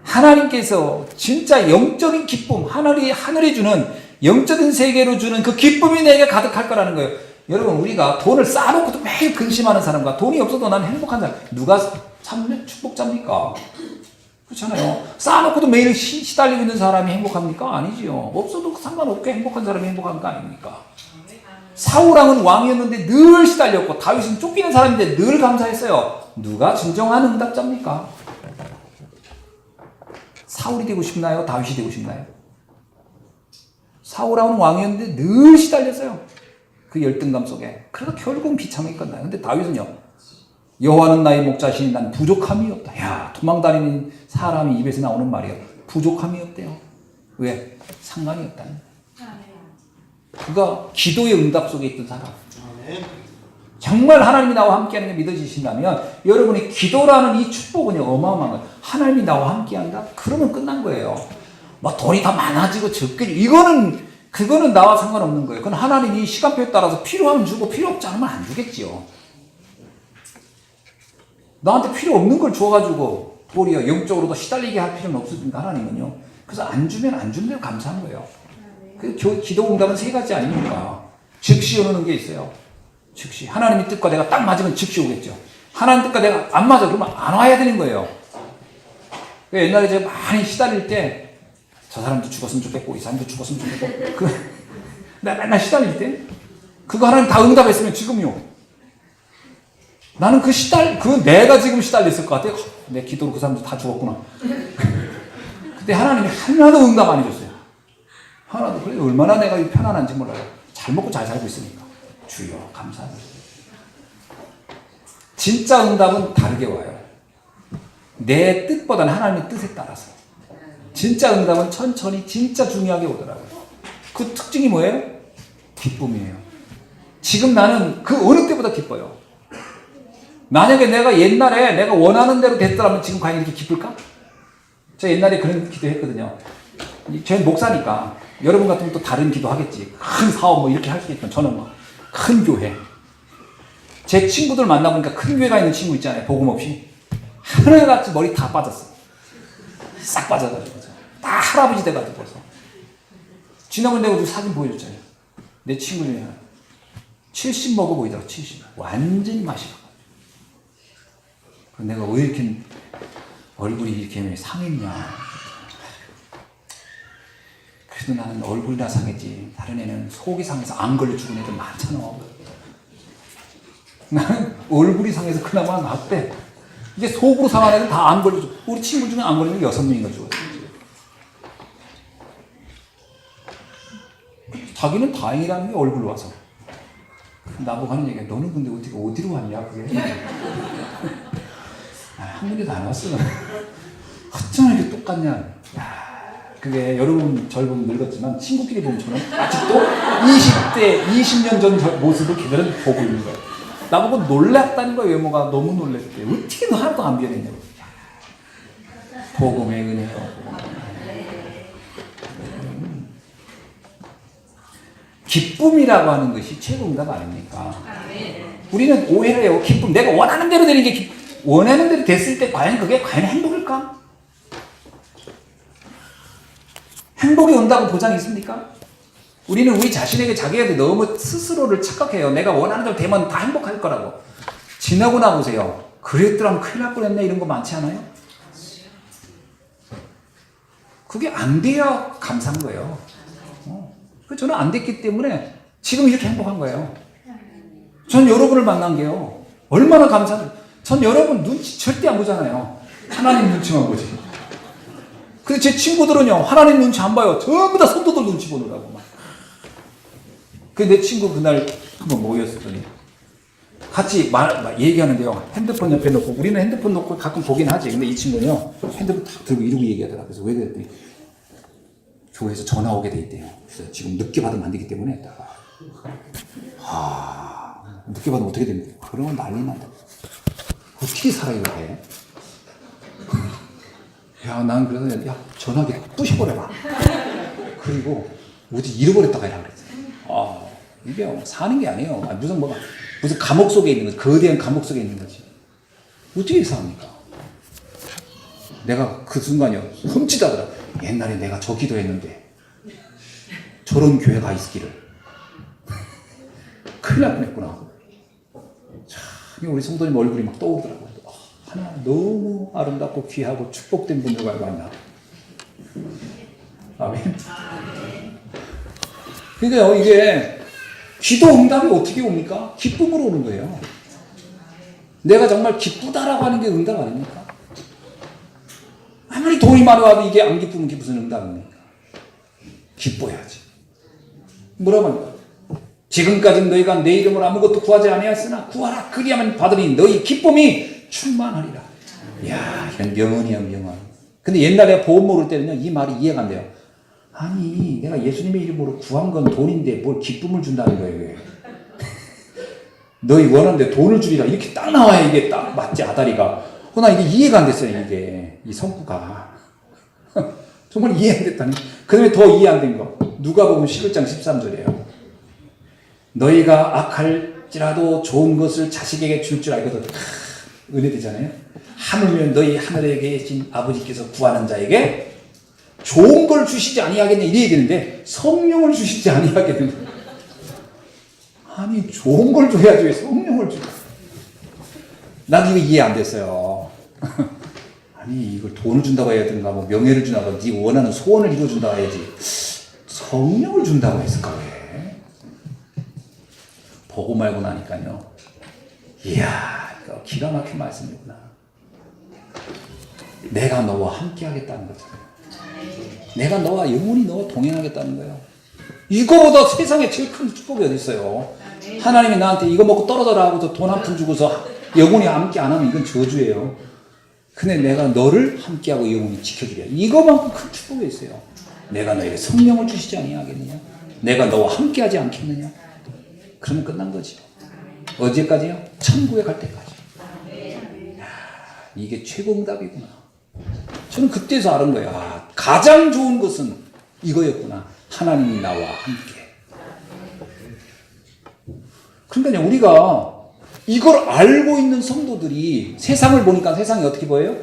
하나님께서 진짜 영적인 기쁨, 하늘이 주는 영적인 세계로 주는 그 기쁨이 내게 가득할 거라는 거예요. 여러분, 우리가 돈을 쌓아놓고도 매일 근심하는 사람과 돈이 없어도 나는 행복한 사람, 누가 참 축복자입니까? 그렇잖아요. 쌓아놓고도 매일 시달리고 있는 사람이 행복합니까? 아니지요. 없어도 상관없게 행복한 사람이 행복한 거 아닙니까? 사울왕은 왕이었는데 늘 시달렸고 다윗은 쫓기는 사람인데 늘 감사했어요. 누가 진정한 응답자입니까? 사울이 되고 싶나요? 다윗이 되고 싶나요? 사울왕은 왕이었는데 늘 시달렸어요. 그 열등감 속에. 그래서 결국은 비참하게 끝나요. 근데 다윗은요, 여호와는 나의 목자시니 난 부족함이 없다. 야, 도망다니는 사람이 입에서 나오는 말이에요. 부족함이 없대요. 왜? 상관이 없다는 거예요. 그가 기도의 응답 속에 있던 사람. 정말 하나님이 나와 함께하는 게 믿어지신다면 여러분이 기도라는 이 축복은요, 어마어마한 거예요. 하나님이 나와 함께한다? 그러면 끝난 거예요. 막 돈이 더 많아지고 적게, 그거는 나와 상관없는 거예요. 그건 하나님이 시간표에 따라서 필요하면 주고 필요 없지 않으면 안 주겠지요. 나한테 필요 없는 걸 줘가지고 도리어 영적으로도 시달리게 할 필요는 없으니까 하나님은요. 그래서 안 주면 안 주는 대로 감사한 거예요. 그 기도 응답은 세 가지 아닙니까? 즉시 오는 게 있어요. 즉시. 하나님의 뜻과 내가 딱 맞으면 즉시 오겠죠. 하나님 뜻과 내가 안 맞아 그러면 안 와야 되는 거예요. 옛날에 제가 많이 시달릴 때 저 사람도 죽었으면 좋겠고 이 사람도 죽었으면 좋겠고 내가 맨날 시달릴 때 그거 하나님 다 응답했으면 지금요. 나는 내가 지금 시달렸을 것 같아요. 내 기도로 그 사람들 다 죽었구나. 근데 하나님이 하나도 응답 안 해줬어요. 하나도. 그래 얼마나 내가 편안한지 몰라요. 잘 먹고 잘 살고 있으니까. 주여 감사합니다. 진짜 응답은 다르게 와요. 내 뜻보다는 하나님의 뜻에 따라서. 진짜 응답은 천천히 진짜 중요하게 오더라고요. 그 특징이 뭐예요? 기쁨이에요. 지금 나는 그 어느 때보다 기뻐요. 만약에 내가 옛날에 내가 원하는 대로 됐더라면 지금 과연 이렇게 기쁠까? 제가 옛날에 그런 기도 했거든요. 저는 목사니까 여러분 같으면 또 다른 기도 하겠지. 큰 사업 뭐 이렇게 할 수 있던 저는 뭐 큰 교회. 제 친구들 만나보니까 큰 교회가 있는 친구 있잖아요. 복음 없이. 하늘같이 머리 다 빠졌어. 싹 빠져가지고. 다 할아버지 돼가지고. 지난번 내가 그 사진 보여줬잖아요. 내 친구 중에 70 먹어 보이더라고. 70. 완전히 맛이 가가지고. 내가 왜 이렇게 얼굴이 이렇게 상했냐. 그래도 나는 얼굴이나 상했지. 다른 애는 속이 상해서 안 걸려 죽은 애들 많잖아. 나는 얼굴이 상해서 그나마 낫대. 이제 속으로 상한 애들 다 안 걸려 죽어. 우리 친구 중에 안 걸리는 게 6명인가 죽었어. 자기는 다행이라는 게 얼굴로 와서. 나보고 하는 얘기야. 너는 근데 어떻게 어디로 왔냐 그게. 한 군데도 안 왔어. 어쩜 이렇게 똑같냐. 야, 그게 여러분 저를 보면 늙었지만 친구끼리 보면 저는 아직도 20대 20년 전 모습을 그대로 보고 있는 거예요. 나보고 놀랐다는 거예요. 외모가 너무 놀랬대. 어떻게 너 하나도 안 변했냐고. 복음의 은혜요. 기쁨이라고 하는 것이 최고 응답 아닙니까? 우리는 오해를 해요. 기쁨. 내가 원하는 대로 되는 게 원하는 대로 됐을 때 과연 그게 과연 행복일까? 행복이 온다고 보장이 있습니까? 우리는 우리 자신에게 자기한테 너무 스스로를 착각해요. 내가 원하는 대로 되면 다 행복할 거라고. 지나고 나보세요. 그랬더라면 큰일 날 뻔했네 이런 거 많지 않아요? 그게 안 돼야 감사한 거예요. 저는 안 됐기 때문에 지금 이렇게 행복한 거예요. 전 여러분을 만난 게요. 얼마나 감사해요. 전 여러분 눈치 절대 안 보잖아요. 하나님 눈치만 보지. 근데 제 친구들은요, 하나님 눈치 안 봐요. 전부 다 성도들 눈치 보느라고 막. 내 친구 그날 한번 모였었더니 같이 얘기하는데요. 핸드폰 옆에 놓고, 우리는 핸드폰 놓고 가끔 보긴 하지. 근데 이 친구는요, 핸드폰 탁 들고 이러고 얘기하더라. 그래서 왜 그랬더니 교회에서 전화 오게 돼 있대요. 그래서 지금 늦게 받으면 안 되기 때문에 늦게 받으면 어떻게 됩니까? 그러면 난리 난다. 어떻게 살아 이렇게? 야, 난 그래서 야 전화기 부셔버려봐. 그리고 어디 잃어버렸다가 이라 그랬어. 이게 사는 게 아니에요. 무슨 감옥 속에 있는 거지. 거대한 감옥 속에 있는 거지. 어떻게 삽니까? 내가 그 순간이요 흠칫하더라. 옛날에 내가 저 기도했는데 저런 교회가 있기를 큰일 날 뻔했구나. 참 우리 성도님 얼굴이 막 떠오르더라고요. 하나님 너무 아름답고 귀하고 축복된 분들과 만나. 아멘. 그러니까요, 이게 기도 응답이 어떻게 옵니까? 기쁨으로 오는 거예요. 내가 정말 기쁘다라고 하는 게 응답 아닙니까? 아무리 돈이 많아도 이게 안 기쁘면 그게 무슨 응답입니까? 기뻐야지. 뭐라고 합니까? 지금까지 너희가 내 이름으로 아무것도 구하지 아니하였으나 구하라 그리하면 받으니 너희 기쁨이 충만하리라. 이야, 이건 명언이야, 명언. 근데 옛날에 보험 모를 때는요, 이 말이 이해가 안 돼요. 아니, 내가 예수님의 이름으로 구한 건 돈인데 뭘 기쁨을 준다는 거예요. 너희 원하는데 돈을 주리라. 이렇게 딱 나와야 이게 딱 맞지, 아다리가. 나 이게 이해가 안 됐어요, 이게. 이 성구가. 정말 이해 안 됐다니. 그 다음에 더 이해 안 된 거. 누가복음 11장 13절이에요. 너희가 악할지라도 좋은 것을 자식에게 줄 줄 알거든. 은혜되잖아요. 하물며 너희 하늘에 계신 아버지께서 구하는 자에게 좋은 걸 주시지 아니하겠냐 이래야 되는데 성령을 주시지 아니하겠냐. 아니 좋은 걸 줘야지 왜 성령을 줘. 난 이거 이해 안 됐어요. 아니 이걸 돈을 준다고 해야 되는가 뭐 명예를 준다고 네 원하는 소원을 이루어준다고 해야지 성령을 준다고 했을까 왜. 보고 말고 나니까요. 이야 이거 기가 막힌 말씀이구나. 내가 너와 함께 하겠다는 거잖아요. 내가 너와 영원히 너와 동행하겠다는 거예요. 이거보다 세상에 제일 큰 축복이 어디 있어요. 하나님이 나한테 이거 먹고 떨어져라 하고서 돈 한 푼 주고서 영원히 함께 안 하면 이건 저주예요. 근데 내가 너를 함께하고 영원히 지켜주랴. 이거만큼 큰 축복이 있어요. 내가 너에게 성령을 주시지 아니하겠느냐. 내가 너와 함께하지 않겠느냐. 그러면 끝난 거죠. 어디까지요? 천국에 갈 때까지. 야, 이게 최고 응답이구나. 저는 그때서 알은 거예요. 아, 가장 좋은 것은 이거였구나. 하나님이 나와 함께. 그러니까 우리가 이걸 알고 있는 성도들이 세상을 보니까 세상이 어떻게 보여요?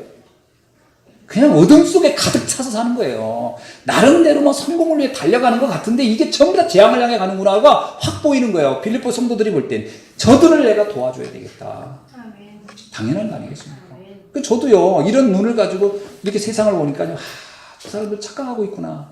그냥 어둠 속에 가득 차서 사는 거예요. 나름대로 뭐 성공을 위해 달려가는 것 같은데 이게 전부 다 재앙을 향해 가는구나가 확 보이는 거예요. 빌립보 성도들이 볼 땐 저들을 내가 도와줘야 되겠다. 당연한 거 아니겠습니까? 저도요 이런 눈을 가지고 이렇게 세상을 보니까요, 저 사람들 착각하고 있구나.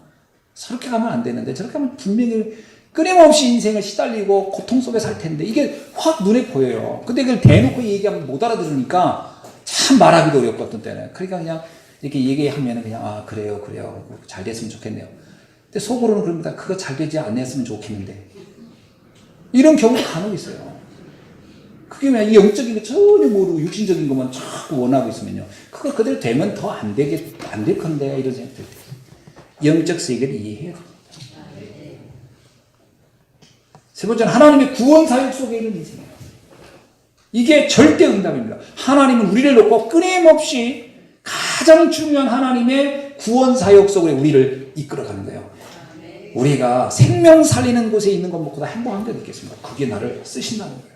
저렇게 가면 안 되는데 저렇게 하면 분명히 끊임없이 인생을 시달리고 고통 속에 살 텐데 이게 확 눈에 보여요. 근데 이걸 대놓고 얘기하면 못 알아들으니까 참 말하기도 어렵고 어떤 때는. 그러니까 그냥 이렇게 얘기하면 그냥 아 그래요 잘 됐으면 좋겠네요. 근데 속으로는 그럽니다. 그거 잘 되지 않았으면 좋겠는데 이런 경우가 간혹 있어요. 그게 그냥 영적인 거 전혀 모르고 육신적인 것만 자꾸 원하고 있으면요, 그거 그대로 되면 더 안 될 건데 이런 생각 들 때 영적 세계를 이해해야 됩니다. 세 번째는 하나님의 구원 사역 속에 있는 인생이에요. 이게 절대 응답입니다. 하나님은 우리를 놓고 끊임없이 가장 중요한 하나님의 구원 사역 속에 우리를 이끌어가는 거예요. 우리가 생명 살리는 곳에 있는 것보다 행복한 게 있겠습니까? 그게 나를 쓰신다는 거예요.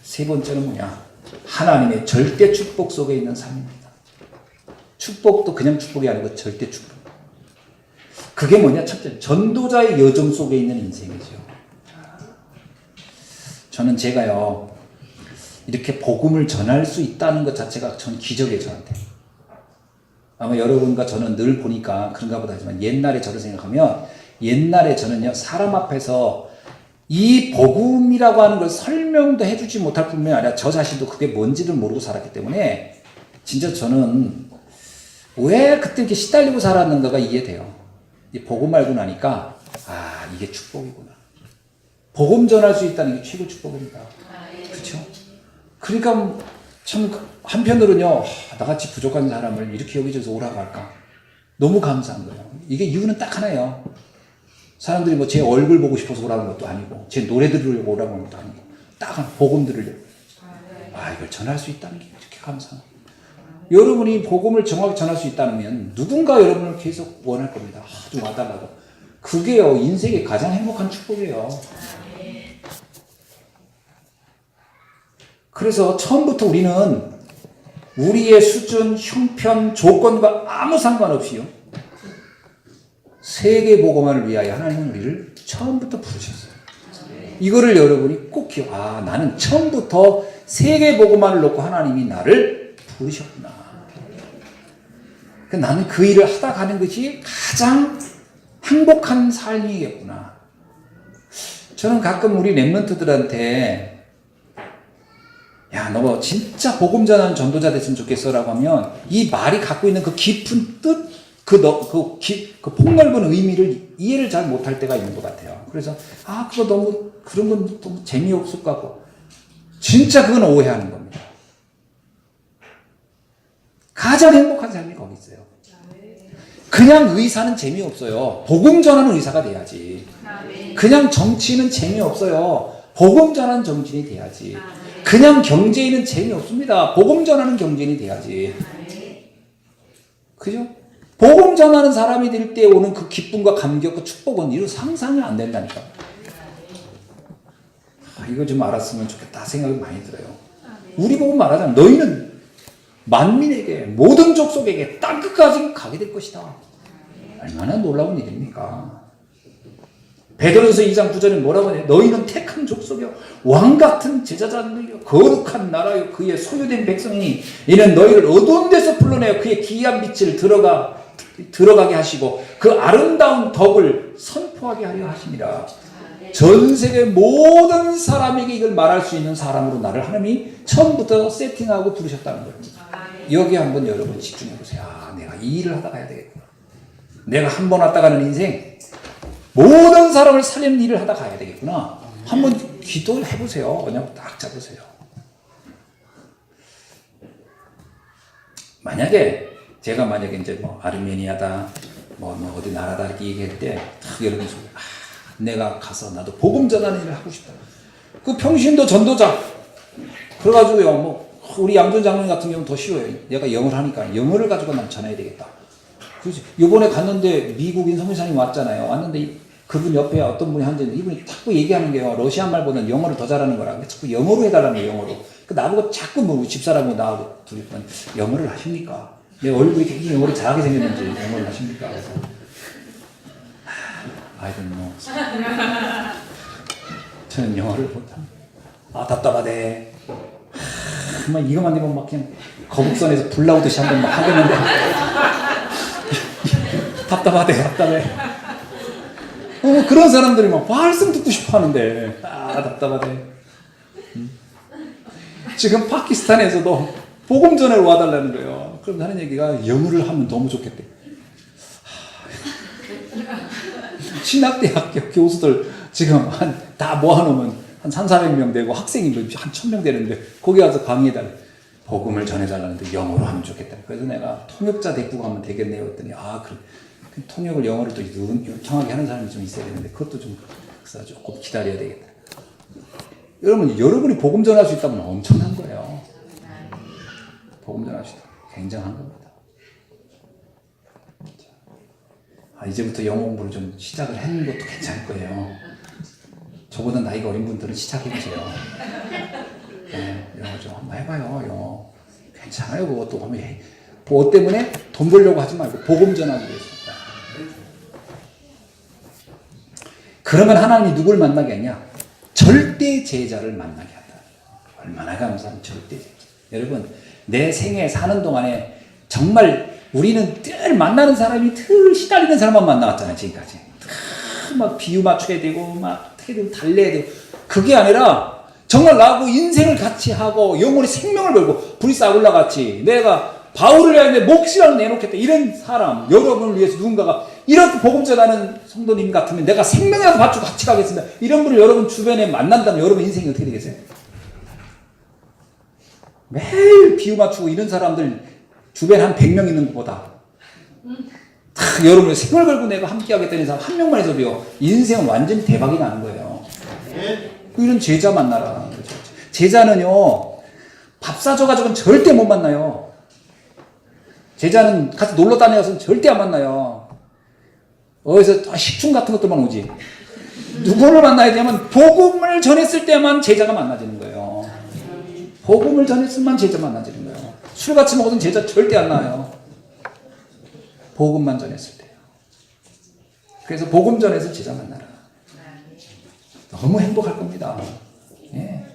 세 번째는 뭐냐? 하나님의 절대 축복 속에 있는 삶입니다. 축복도 그냥 축복이 아니고 절대 축복. 그게 뭐냐? 첫째, 전도자의 여정 속에 있는 인생이죠. 저는 제가요, 이렇게 복음을 전할 수 있다는 것 자체가 전 기적이에요, 저한테. 아마 여러분과 저는 늘 보니까 그런가 보다 하지만 옛날에 저를 생각하면 옛날에 저는요, 사람 앞에서 이 복음이라고 하는 걸 설명도 해주지 못할 뿐만 아니라 저 자신도 그게 뭔지를 모르고 살았기 때문에 진짜 저는 왜 그때 이렇게 시달리고 살았는가가 이해돼요. 이 복음 알고 나니까 아, 이게 축복이구나. 복음 전할 수 있다는 게 최고 축복입니다. 그렇죠? 그러니까 참 한편으로는요, 나같이 부족한 사람을 이렇게 여기저기서 오라고 할까? 너무 감사한 거예요. 이게 이유는 딱 하나예요. 사람들이 뭐 제 얼굴 보고 싶어서 오라는 것도 아니고 제 노래 들으려고 오라고 하는 것도 아니고 딱 하나, 복음 들으려고. 아, 이걸 전할 수 있다는 게 이렇게 감사해요. 여러분이 복음을 정확히 전할 수 있다면 누군가 여러분을 계속 원할 겁니다. 좀 와달라고. 그게요, 인생의 가장 행복한 축복이에요. 그래서 처음부터 우리는 우리의 수준, 형편, 조건과 아무 상관없이요, 세계복음화를 위하여 하나님은 우리를 처음부터 부르셨어요. 이거를 여러분이 꼭 기억. 아, 나는 처음부터 세계복음화를 놓고 하나님이 나를 부르셨구나. 나는 그 일을 하다 가는 것이 가장 행복한 삶이겠구나. 저는 가끔 우리 랩런트들한테 야, 너 진짜 복음 전하는 전도자 됐으면 좋겠어라고 하면 이 말이 갖고 있는 그 깊은 뜻, 그 폭넓은 의미를 이해를 잘 못할 때가 있는 것 같아요. 그래서 그거 너무 그런 건 너무 재미없을 것 같고, 진짜 그건 오해하는 겁니다. 가장 행복한 삶이 거기 있어요. 그냥 의사는 재미없어요. 복음 전하는 의사가 돼야지. 그냥 정치인은 재미없어요. 복음 전하는 정치인이 돼야지. 그냥 경제인은 재미없습니다. 복음 전하는 경제인이 돼야지. 그죠? 복음 전하는 사람이 될 때 오는 그 기쁨과 감격과 축복은 이루 상상이 안 된다니까. 이거 좀 알았으면 좋겠다 생각이 많이 들어요. 우리 복음 말하자면 너희는 만민에게, 모든 족속에게 땅끝까지 가게 될 것이다. 얼마나 놀라운 일입니까? 베드로서 2장 9절에 뭐라고 하냐? 너희는 택한 족속이요, 왕같은 제자자들이요, 거룩한 나라요, 그의 소유된 백성이니 이는 너희를 어두운 데서 불러내어 그의 기이한 빛을 들어가게 하시고 그 아름다운 덕을 선포하게 하려 하심이라. 전 세계 모든 사람에게 이걸 말할 수 있는 사람으로 나를 하나님이 처음부터 세팅하고 부르셨다는 거예요. 여기 한번 여러분 집중해 보세요. 내가 이 일을 하다 가야 되겠구나. 내가 한 번 왔다 가는 인생, 모든 사람을 살리는 일을 하다 가야 되겠구나. 한번 기도를 해보세요. 그냥 딱 잡으세요. 제가 만약에 이제 뭐 아르메니아다, 뭐 어디 나라다 이렇게 얘기할 때, 딱 여러분 속에 내가 가서 나도 복음 전하는 일을 하고 싶다. 그 평신도 전도자. 그래가지고요, 뭐 우리 양준 장로님 같은 경우는 더 쉬워요. 내가 영어를 하니까 영어를 가지고 난 전해야 되겠다. 그렇지. 요번에 갔는데 미국인 선교사님 왔잖아요. 왔는데 그분 옆에 어떤 분이 앉았는데 이분이 자꾸 얘기하는 게요, 러시아 말보다는 영어를 더 잘하는 거라. 자꾸 영어로 해달라는 거예요, 영어로. 나보고 자꾸 뭐 집사람하고 나하고 둘이 영어를 하십니까? 내 얼굴이 되게 영어를 잘하게 생겼는지 영어를 하십니까? 그래서 I don't know. 저는 영어를 못합니다. 답답하대. 막 이거만 되면 막 그냥 거북선에서 불 나오듯이 한번 막 하겠는데 답답해. 그런 사람들이 막 말씀 듣고 싶어 하는데 답답하대. 지금 파키스탄에서도 복음 전하러 와달라는 거예요. 그럼 하는 얘기가 영어를 하면 너무 좋겠대. 신학대학교 교수들 지금 다 모아놓으면 한 300~400명 되고 학생이 한 1000명 되는데 거기 가서 강의해달래. 복음을 전해달라는데 영어로 하면 좋겠다. 그래서 내가 통역자 데리고 가면 되겠네요 했더니 그래. 통역을 영어를 또 유창하게 하는 사람이 좀 있어야 되는데 그것도 좀 조금 기다려야 되겠다. 여러분이 복음 전할 수 있다면 엄청난 거예요. 복음 전할 수 있다. 굉장한 겁니다. 이제부터 영어 공부를 좀 시작을 하는 것도 괜찮을 거예요. 저보다 나이가 어린 분들은 시작해보세요. 영어 좀 한번 해봐요. 영어 괜찮아요. 그것도 하면 뭐 때문에 돈 벌려고 하지 말고 복음 전하기 위해서. 그러면 하나님이 누굴 만나게 하냐? 절대 제자를 만나게 한다. 얼마나 감사한 절대 제자. 여러분, 내 생에 사는 동안에 정말 우리는 늘 만나는 사람이 늘 시달리는 사람만 만나왔잖아요, 지금까지. 막 비유 맞춰야 되고, 막 어떻게 되고, 달래야 되고. 그게 아니라 정말 나하고 인생을 같이 하고 영원히 생명을 걸고 브리스 아굴라 같이 내가 바울을 위하여 내 몫이라도 내놓겠다. 이런 사람, 여러분을 위해서 누군가가 이렇게 복음 전하는 성도님 같으면 내가 생명이라도 바치고 같이 가겠습니다. 이런 분을 여러분 주변에 만난다면 여러분 인생이 어떻게 되겠어요? 매일 비유 맞추고 이런 사람들 주변에 한 100명 있는 것보다 다 여러분의 생을 걸고 내가 함께 하겠다는 사람 한 명만 해서도요, 인생은 완전히 대박이 나는 거예요. 이런 제자 만나라. 제자는요, 밥 사줘가지고는 절대 못 만나요. 제자는 같이 놀러 다녀서는 절대 안 만나요. 어디서 식충 같은 것들만 오지. 누구를 만나야 되냐면 복음을 전했을 때만 제자가 만나지는 거예요. 복음을 전했을 때만 제자 만나지는 거예요. 술 같이 먹어도 제자 절대 안 나와요. 복음만 전했을 때요. 그래서 복음 전해서 제자 만나라. 너무 행복할 겁니다. 예.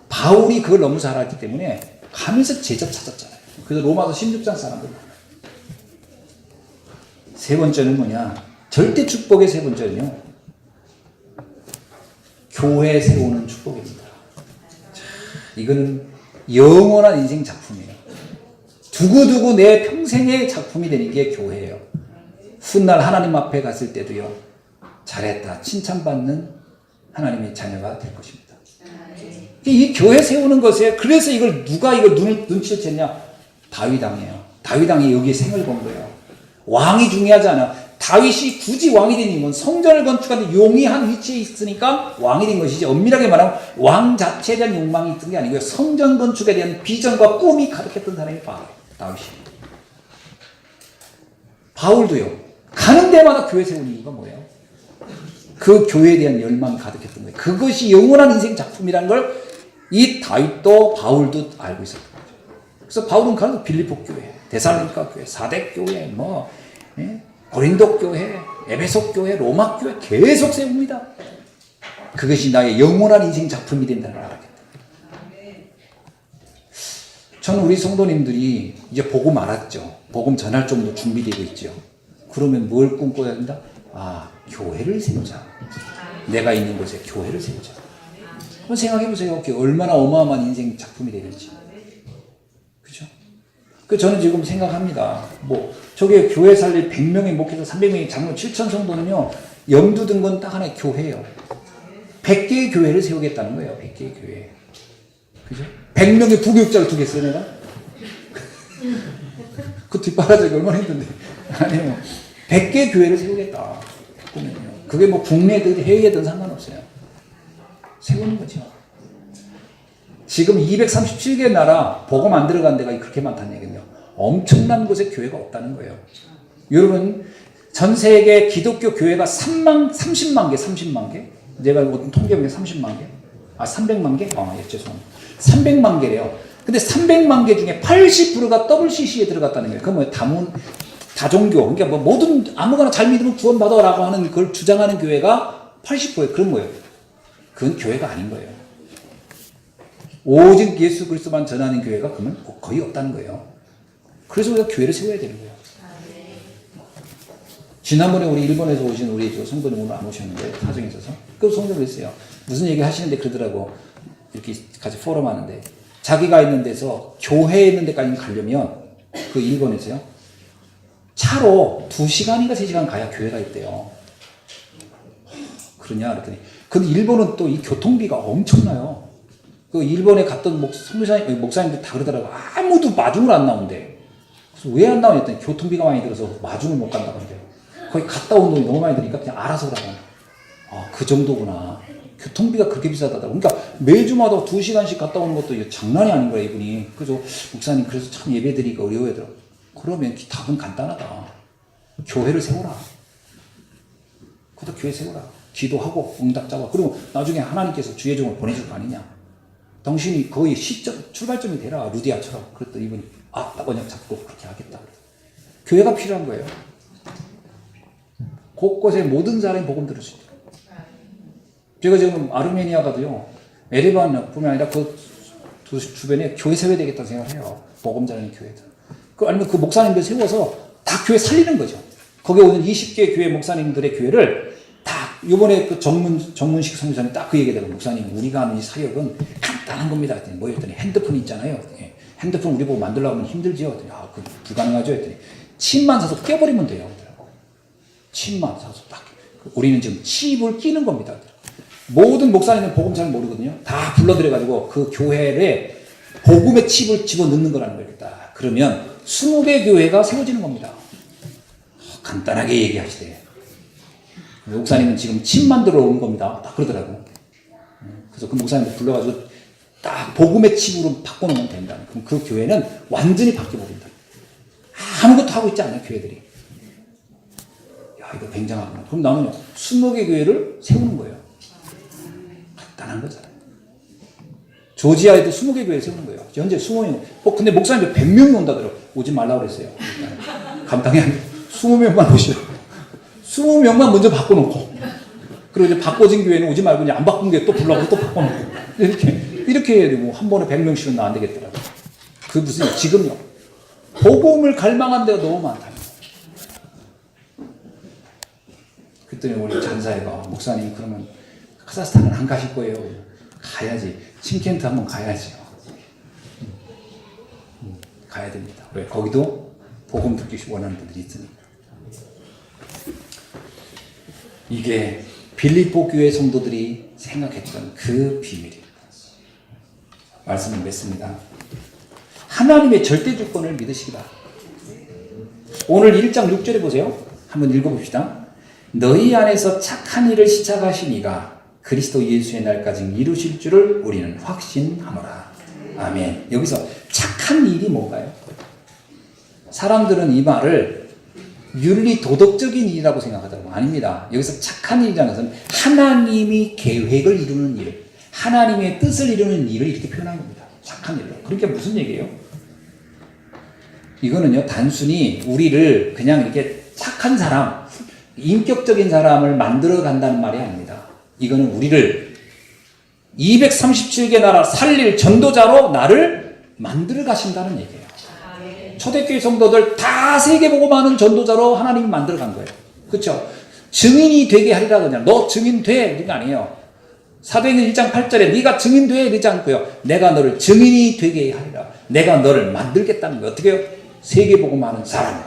바울이 그걸 너무 잘 알기 때문에 가면서 제자 찾았잖아요. 그래서 로마서 16장 사람들. 세 번째는 뭐냐? 절대 축복의 세 번째는요, 교회 세우는 축복입니다. 자, 이거는 영원한 인생 작품이에요. 두고두고 내 평생의 작품이 되는 게 교회예요. 훗날 하나님 앞에 갔을 때도요, 잘했다 칭찬받는 하나님의 자녀가 될 것입니다. 이 교회 세우는 것에, 그래서 이걸 누가 이걸 눈치를 챘냐? 다윗 왕이에요. 다윗 왕이 여기에 생을 건 거예요. 왕이 중요하지 않아. 다윗이 굳이 왕이 된 이유는 성전을 건축하는데 용이한 위치에 있으니까 왕이 된 것이지, 엄밀하게 말하면 왕 자체에 대한 욕망이 있던 게 아니고요, 성전 건축에 대한 비전과 꿈이 가득했던 사람이 다윗이. 바울도요, 가는 데마다 교회 세우는 이유가 뭐예요? 그 교회에 대한 열망이 가득했던 거예요. 그것이 영원한 인생 작품이라는 걸 이 다윗도 바울도 알고 있었던 거죠. 그래서 바울은 가는 빌립보 교회, 데살로니가 교회, 사대 교회, 고린도 교회, 에베소 교회, 로마 교회 계속 세웁니다. 그것이 나의 영원한 인생 작품이 된다는 걸 알았겠다. 저는 우리 성도님들이 이제 복음 알았죠. 복음 전할 정도 준비되고 있죠. 그러면 뭘 꿈꿔야 된다? 아, 교회를 세우자. 내가 있는 곳에 교회를 세우자. 한번 생각해 보세요. 얼마나 어마어마한 인생 작품이 되는지. 그죠? 그 저는 지금 생각합니다. 저게 교회 살릴 100명의 목회자, 300명의 장로, 7천 성도는요, 염두 든 건 딱 하나의 교회예요. 100개의 교회를 세우겠다는 거예요. 100개의 교회. 그죠? 100명의 부교육자를 두겠어요, 내가? 그 뒷바라지가 얼마나 힘든데. 아니요. 100개의 교회를 세우겠다. 그게 국내든 해외든 상관없어요. 세우는 거죠. 지금 237개 나라 복음 안 들어간 데가 그렇게 많다는 얘기는요, 엄청난 곳에 교회가 없다는 거예요. 여러분, 전 세계 기독교 교회가 30만 개? 내가 어떤 통계 보면 30만 개? 300만 개? 예, 죄송합니다. 300만 개래요. 근데 300만 개 중에 80%가 WCC에 들어갔다는 거예요. 그건 다종교. 그러니까 모든, 아무거나 잘 믿으면 구원받아라고 하는 걸 주장하는 교회가 80%예요. 그런 거예요. 그건 교회가 아닌 거예요. 오직 예수 그리스도만 전하는 교회가 그러면 거의 없다는 거예요. 그래서 우리가 교회를 세워야 되는 거예요. 지난번에 우리 일본에서 오신 우리 성도님 오늘 안 오셨는데, 사정이 있어서. 그 성도님 했어요. 무슨 얘기 하시는데 그러더라고. 이렇게 같이 포럼 하는데, 자기가 있는 데서 교회 있는 데까지 가려면, 그 일본에서요, 차로 2시간인가 3시간 가야 교회가 있대요. 그러냐? 그랬더니, 근데 일본은 또 이 교통비가 엄청나요. 그 일본에 갔던 목사님들 다 그러더라고. 아무도 마중을 안 나온대. 그래서 왜 안 나오냐 했더니 교통비가 많이 들어서 마중을 못 간다고 하는데, 거기 갔다 온 돈이 너무 많이 드니까 그냥 알아서 오라고. 그 정도구나. 교통비가 그렇게 비싸다더라고. 그러니까 매주마다 2시간씩 갔다 오는 것도 장난이 아닌 거야, 이분이. 그래서 목사님, 그래서 참 예배드리기가 어려워하더라고. 그러면 답은 간단하다. 교회를 세워라. 그것도 교회 세워라. 기도하고 응답 잡아. 그리고 나중에 하나님께서 주의 종을 보내줄 거 아니냐. 당신이 거의 출발점이 되라. 루디아처럼. 그랬더니 이분이 딱 언약 잡고 그렇게 하겠다. 교회가 필요한 거예요. 곳곳에 모든 사람이 복음 들을 수 있도록. 제가 지금 아르메니아 가도요, 에레반뿐만 아니라 그 주변에 교회 세워야 되겠다는 생각을 해요. 복음 전하는 교회들. 아니면 그 목사님들 세워서 다 교회 살리는 거죠. 거기 오는 20개 교회 목사님들의 교회를 다, 요번에 그 정문식 성교사님 딱 그 얘기하더라고요. 목사님, 우리가 하는 이 사역은 간단한 겁니다. 했더니 뭐였더니 핸드폰 있잖아요. 했더니 핸드폰 우리 보고 만들려고 하면 힘들지요. 했더니 그 불가능하죠. 했더니 칩만 사서 껴버리면 돼요. 칩만 사서 딱. 우리는 지금 칩을 끼는 겁니다. 모든 목사님은 복음 잘 모르거든요. 다 불러들여가지고 그 교회에 복음의 칩을 집어넣는 거라는 거겠다. 그러면 20개 교회가 세워지는 겁니다. 간단하게 얘기하시대. 목사님은 지금 칩 만들어 온 겁니다. 딱 그러더라고. 그래서 그 목사님들 불러가지고 딱 복음의 칩으로 바꿔놓으면 된다. 그럼 그 교회는 완전히 바뀌어버린다. 아무것도 하고 있지 않아요, 교회들이. 야, 이거 굉장하구나. 그럼 나는 20개 교회를 세우는 거예요. 간단한 거잖아요. 조지아에도 20개 교회 세우는 거예요. 현재 20명. 근데 목사님들 100명이 온다더라고요. 오지 말라고 그랬어요. 감당이 안 돼. 20명만 오시라고. 20명만 먼저 바꿔놓고. 그리고 이제 바꿔진 교회는 오지 말고 이제 안 바꾼 게 또 불러가고 또 바꿔놓고. 이렇게 해야 되고, 한 번에 100명씩은 안 되겠더라고요. 그 무슨, 지금요. 복음을 갈망한 데가 너무 많다. 그랬더니 우리 전사회가, 목사님, 그러면 카자흐스탄은 안 가실 거예요. 가야지. 침켄트 한번 가야지요. 가야 됩니다. 왜? 거기도 복음 듣기 원하는 분들이 있으니까. 이게 빌립보 교회 성도들이 생각했던 그 비밀입니다. 말씀을 맺습니다. 하나님의 절대 주권을 믿으시기 바랍니다. 오늘 1장 6절에 보세요. 한번 읽어봅시다. 너희 안에서 착한 일을 시작하신 이가 그리스도 예수의 날까지 이루실 줄을 우리는 확신하노라. 아멘. 여기서 착한 일이 뭔가요? 사람들은 이 말을 윤리 도덕적인 일이라고 생각하더라고요. 아닙니다. 여기서 착한 일이라는 것은 하나님이 계획을 이루는 일, 하나님의 뜻을 이루는 일을 이렇게 표현한 겁니다. 착한 일로. 그러니까 무슨 얘기예요? 이거는요, 단순히 우리를 그냥 이렇게 착한 사람, 인격적인 사람을 만들어 간다는 말이 아닙니다. 이거는 우리를 237개 나라 살릴 전도자로 나를 만들어 가신다는 얘기예요. 초대교회 성도들 다 세계복음하는 전도자로 하나님이 만들어 간 거예요. 그렇죠? 증인이 되게 하리라 그냥 너 증인 돼 이런 거 아니에요. 사도행전 1장 8절에 네가 증인 돼 이러지 않고요. 내가 너를 증인이 되게 하리라. 내가 너를 만들겠다는 거예요. 어떻게 해요? 세계복음하는 사람.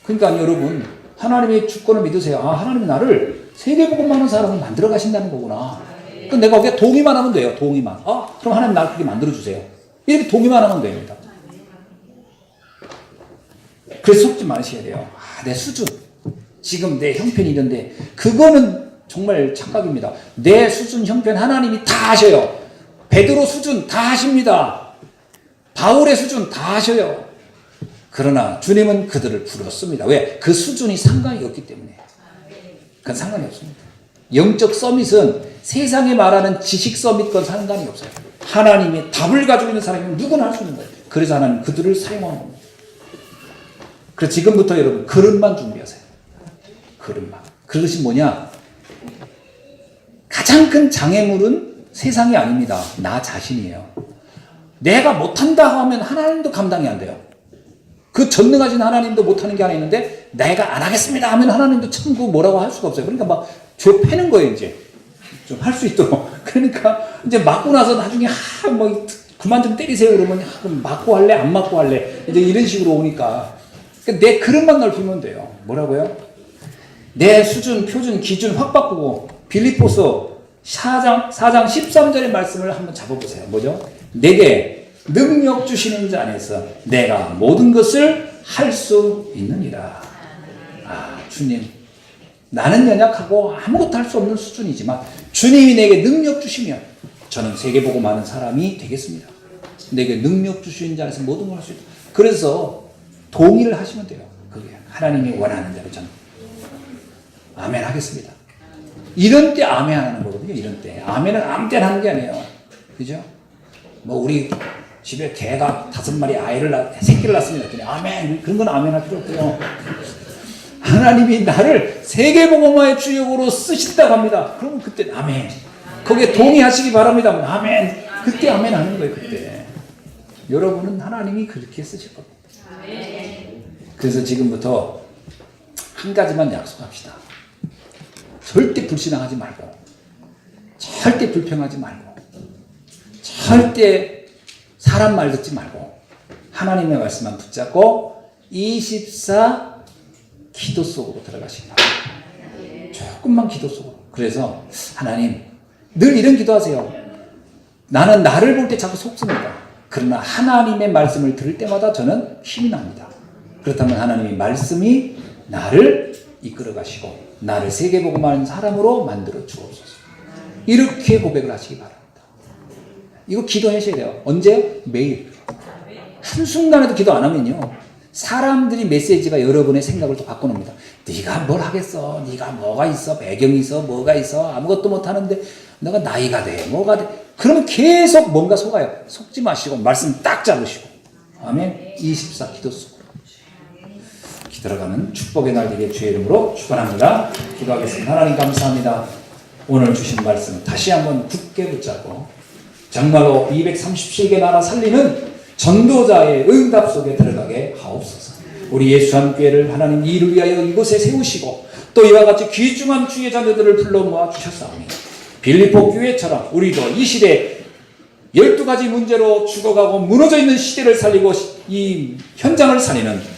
그러니까 여러분 하나님의 주권을 믿으세요. 아, 하나님이 나를 세계복음하는 사람을 만들어 가신다는 거구나. 그럼 내가 거기에 동의만 하면 돼요. 동의만. 그럼 하나님 나를 그렇게 만들어 주세요. 이렇게 동의만 하면 됩니다. 그래서 속지 마셔야 돼요. 내 수준, 지금 내 형편이 이런데 그거는 정말 착각입니다. 내 수준, 형편 하나님이 다 하셔요. 베드로 수준 다 하십니다. 바울의 수준 다 하셔요. 그러나 주님은 그들을 부르셨습니다. 왜? 그 수준이 상관이 없기 때문에. 그건 상관이 없습니다. 영적 서밋은 세상에 말하는 지식 서밋과 상관이 없어요. 하나님의 답을 가지고 있는 사람이면 누구나 할 수 있는 거예요. 그래서 하나님 그들을 사용하는 겁니다. 그래서 지금부터 여러분 그릇만 준비하세요. 그릇만. 그릇이 뭐냐? 가장 큰 장애물은 세상이 아닙니다. 나 자신이에요. 내가 못한다 하면 하나님도 감당이 안 돼요. 그 전능하신 하나님도 못하는 게 하나 있는데 내가 안 하겠습니다 하면 하나님도 참 뭐라고 할 수가 없어요. 그러니까 막 죄 패는 거예요. 이제 좀 할 수 있도록. 그러니까 이제 맞고 나서 나중에 뭐 그만 좀 때리세요 그러면 그럼 맞고 할래 안 맞고 할래 이제 이런 식으로 오니까 그러니까 내 그릇만 넓히면 돼요. 뭐라고요? 내 수준 표준 기준 확 바꾸고 빌립보서 4장 13절의 말씀을 한번 잡아보세요. 뭐죠? 내게 능력 주시는 자 안에서 내가 모든 것을 할 수 있느니라. 아, 주님, 나는 연약하고 아무것도 할 수 없는 수준이지만 주님이 내게 능력 주시면 저는 세계복음 하는 사람이 되겠습니다. 내게 능력 주시는 자 안에서 모든 걸 할 수 있다. 그래서 동의를 하시면 돼요. 그게 하나님이 원하는 대로 저는 아멘 하겠습니다. 이런 때 아멘 하는 거거든요. 이런 때 아멘은 아무 때나 하는 게 아니에요. 그죠? 뭐 우리 집에 개가 5마리 새끼를 낳습니다. 아멘. 그런 건 아멘 할 필요 없고요. 하나님이 나를 세계복음화의 주역으로 쓰신다고 합니다. 그러면 그때 아멘. 거기에 동의하시기 바랍니다. 아멘. 그때 아멘 하는 거예요. 그때. 여러분은 하나님이 그렇게 쓰실 겁니다. 그래서 지금부터 한 가지만 약속합시다. 절대 불신앙하지 말고, 절대 불평하지 말고, 절대 사람 말 듣지 말고, 하나님의 말씀만 붙잡고 24 기도 속으로 들어가시기 바랍니다. 조금만 기도 속으로. 그래서 하나님, 늘 이런 기도하세요. 나는 나를 볼 때 자꾸 속습니다. 그러나 하나님의 말씀을 들을 때마다 저는 힘이 납니다. 그렇다면 하나님의 말씀이 나를 이끌어 가시고 나를 세계복음하는 사람으로 만들어 주옵소서. 이렇게 고백을 하시기 바랍니다. 이거 기도하셔야 돼요. 언제? 매일. 한순간에도 기도 안 하면요, 사람들이 메시지가 여러분의 생각을 또 바꿔놓습니다. 네가 뭘 하겠어? 네가 뭐가 있어? 배경이 있어? 뭐가 있어? 아무것도 못하는데 너가 나이가 돼? 뭐가 돼? 그러면 계속 뭔가 속아요. 속지 마시고 말씀 딱 잡으시고 아멘. 24 기도 속으로 기들어가는 축복의 날 되게 주의 이름으로 축원합니다. 기도하겠습니다. 하나님 감사합니다. 오늘 주신 말씀 다시 한번 굳게 붙잡고 정말로 237개 나라 살리는 전도자의 응답 속에 들어가게 하옵소서. 우리 예수함교회를 하나님 이를 위하여 이곳에 세우시고 또 이와 같이 귀중한 주의 자녀들을 불러 모아 주셨사오니 빌립보 교회처럼 우리도 이 시대 12가지 문제로 죽어가고 무너져 있는 시대를 살리고 이 현장을 살리는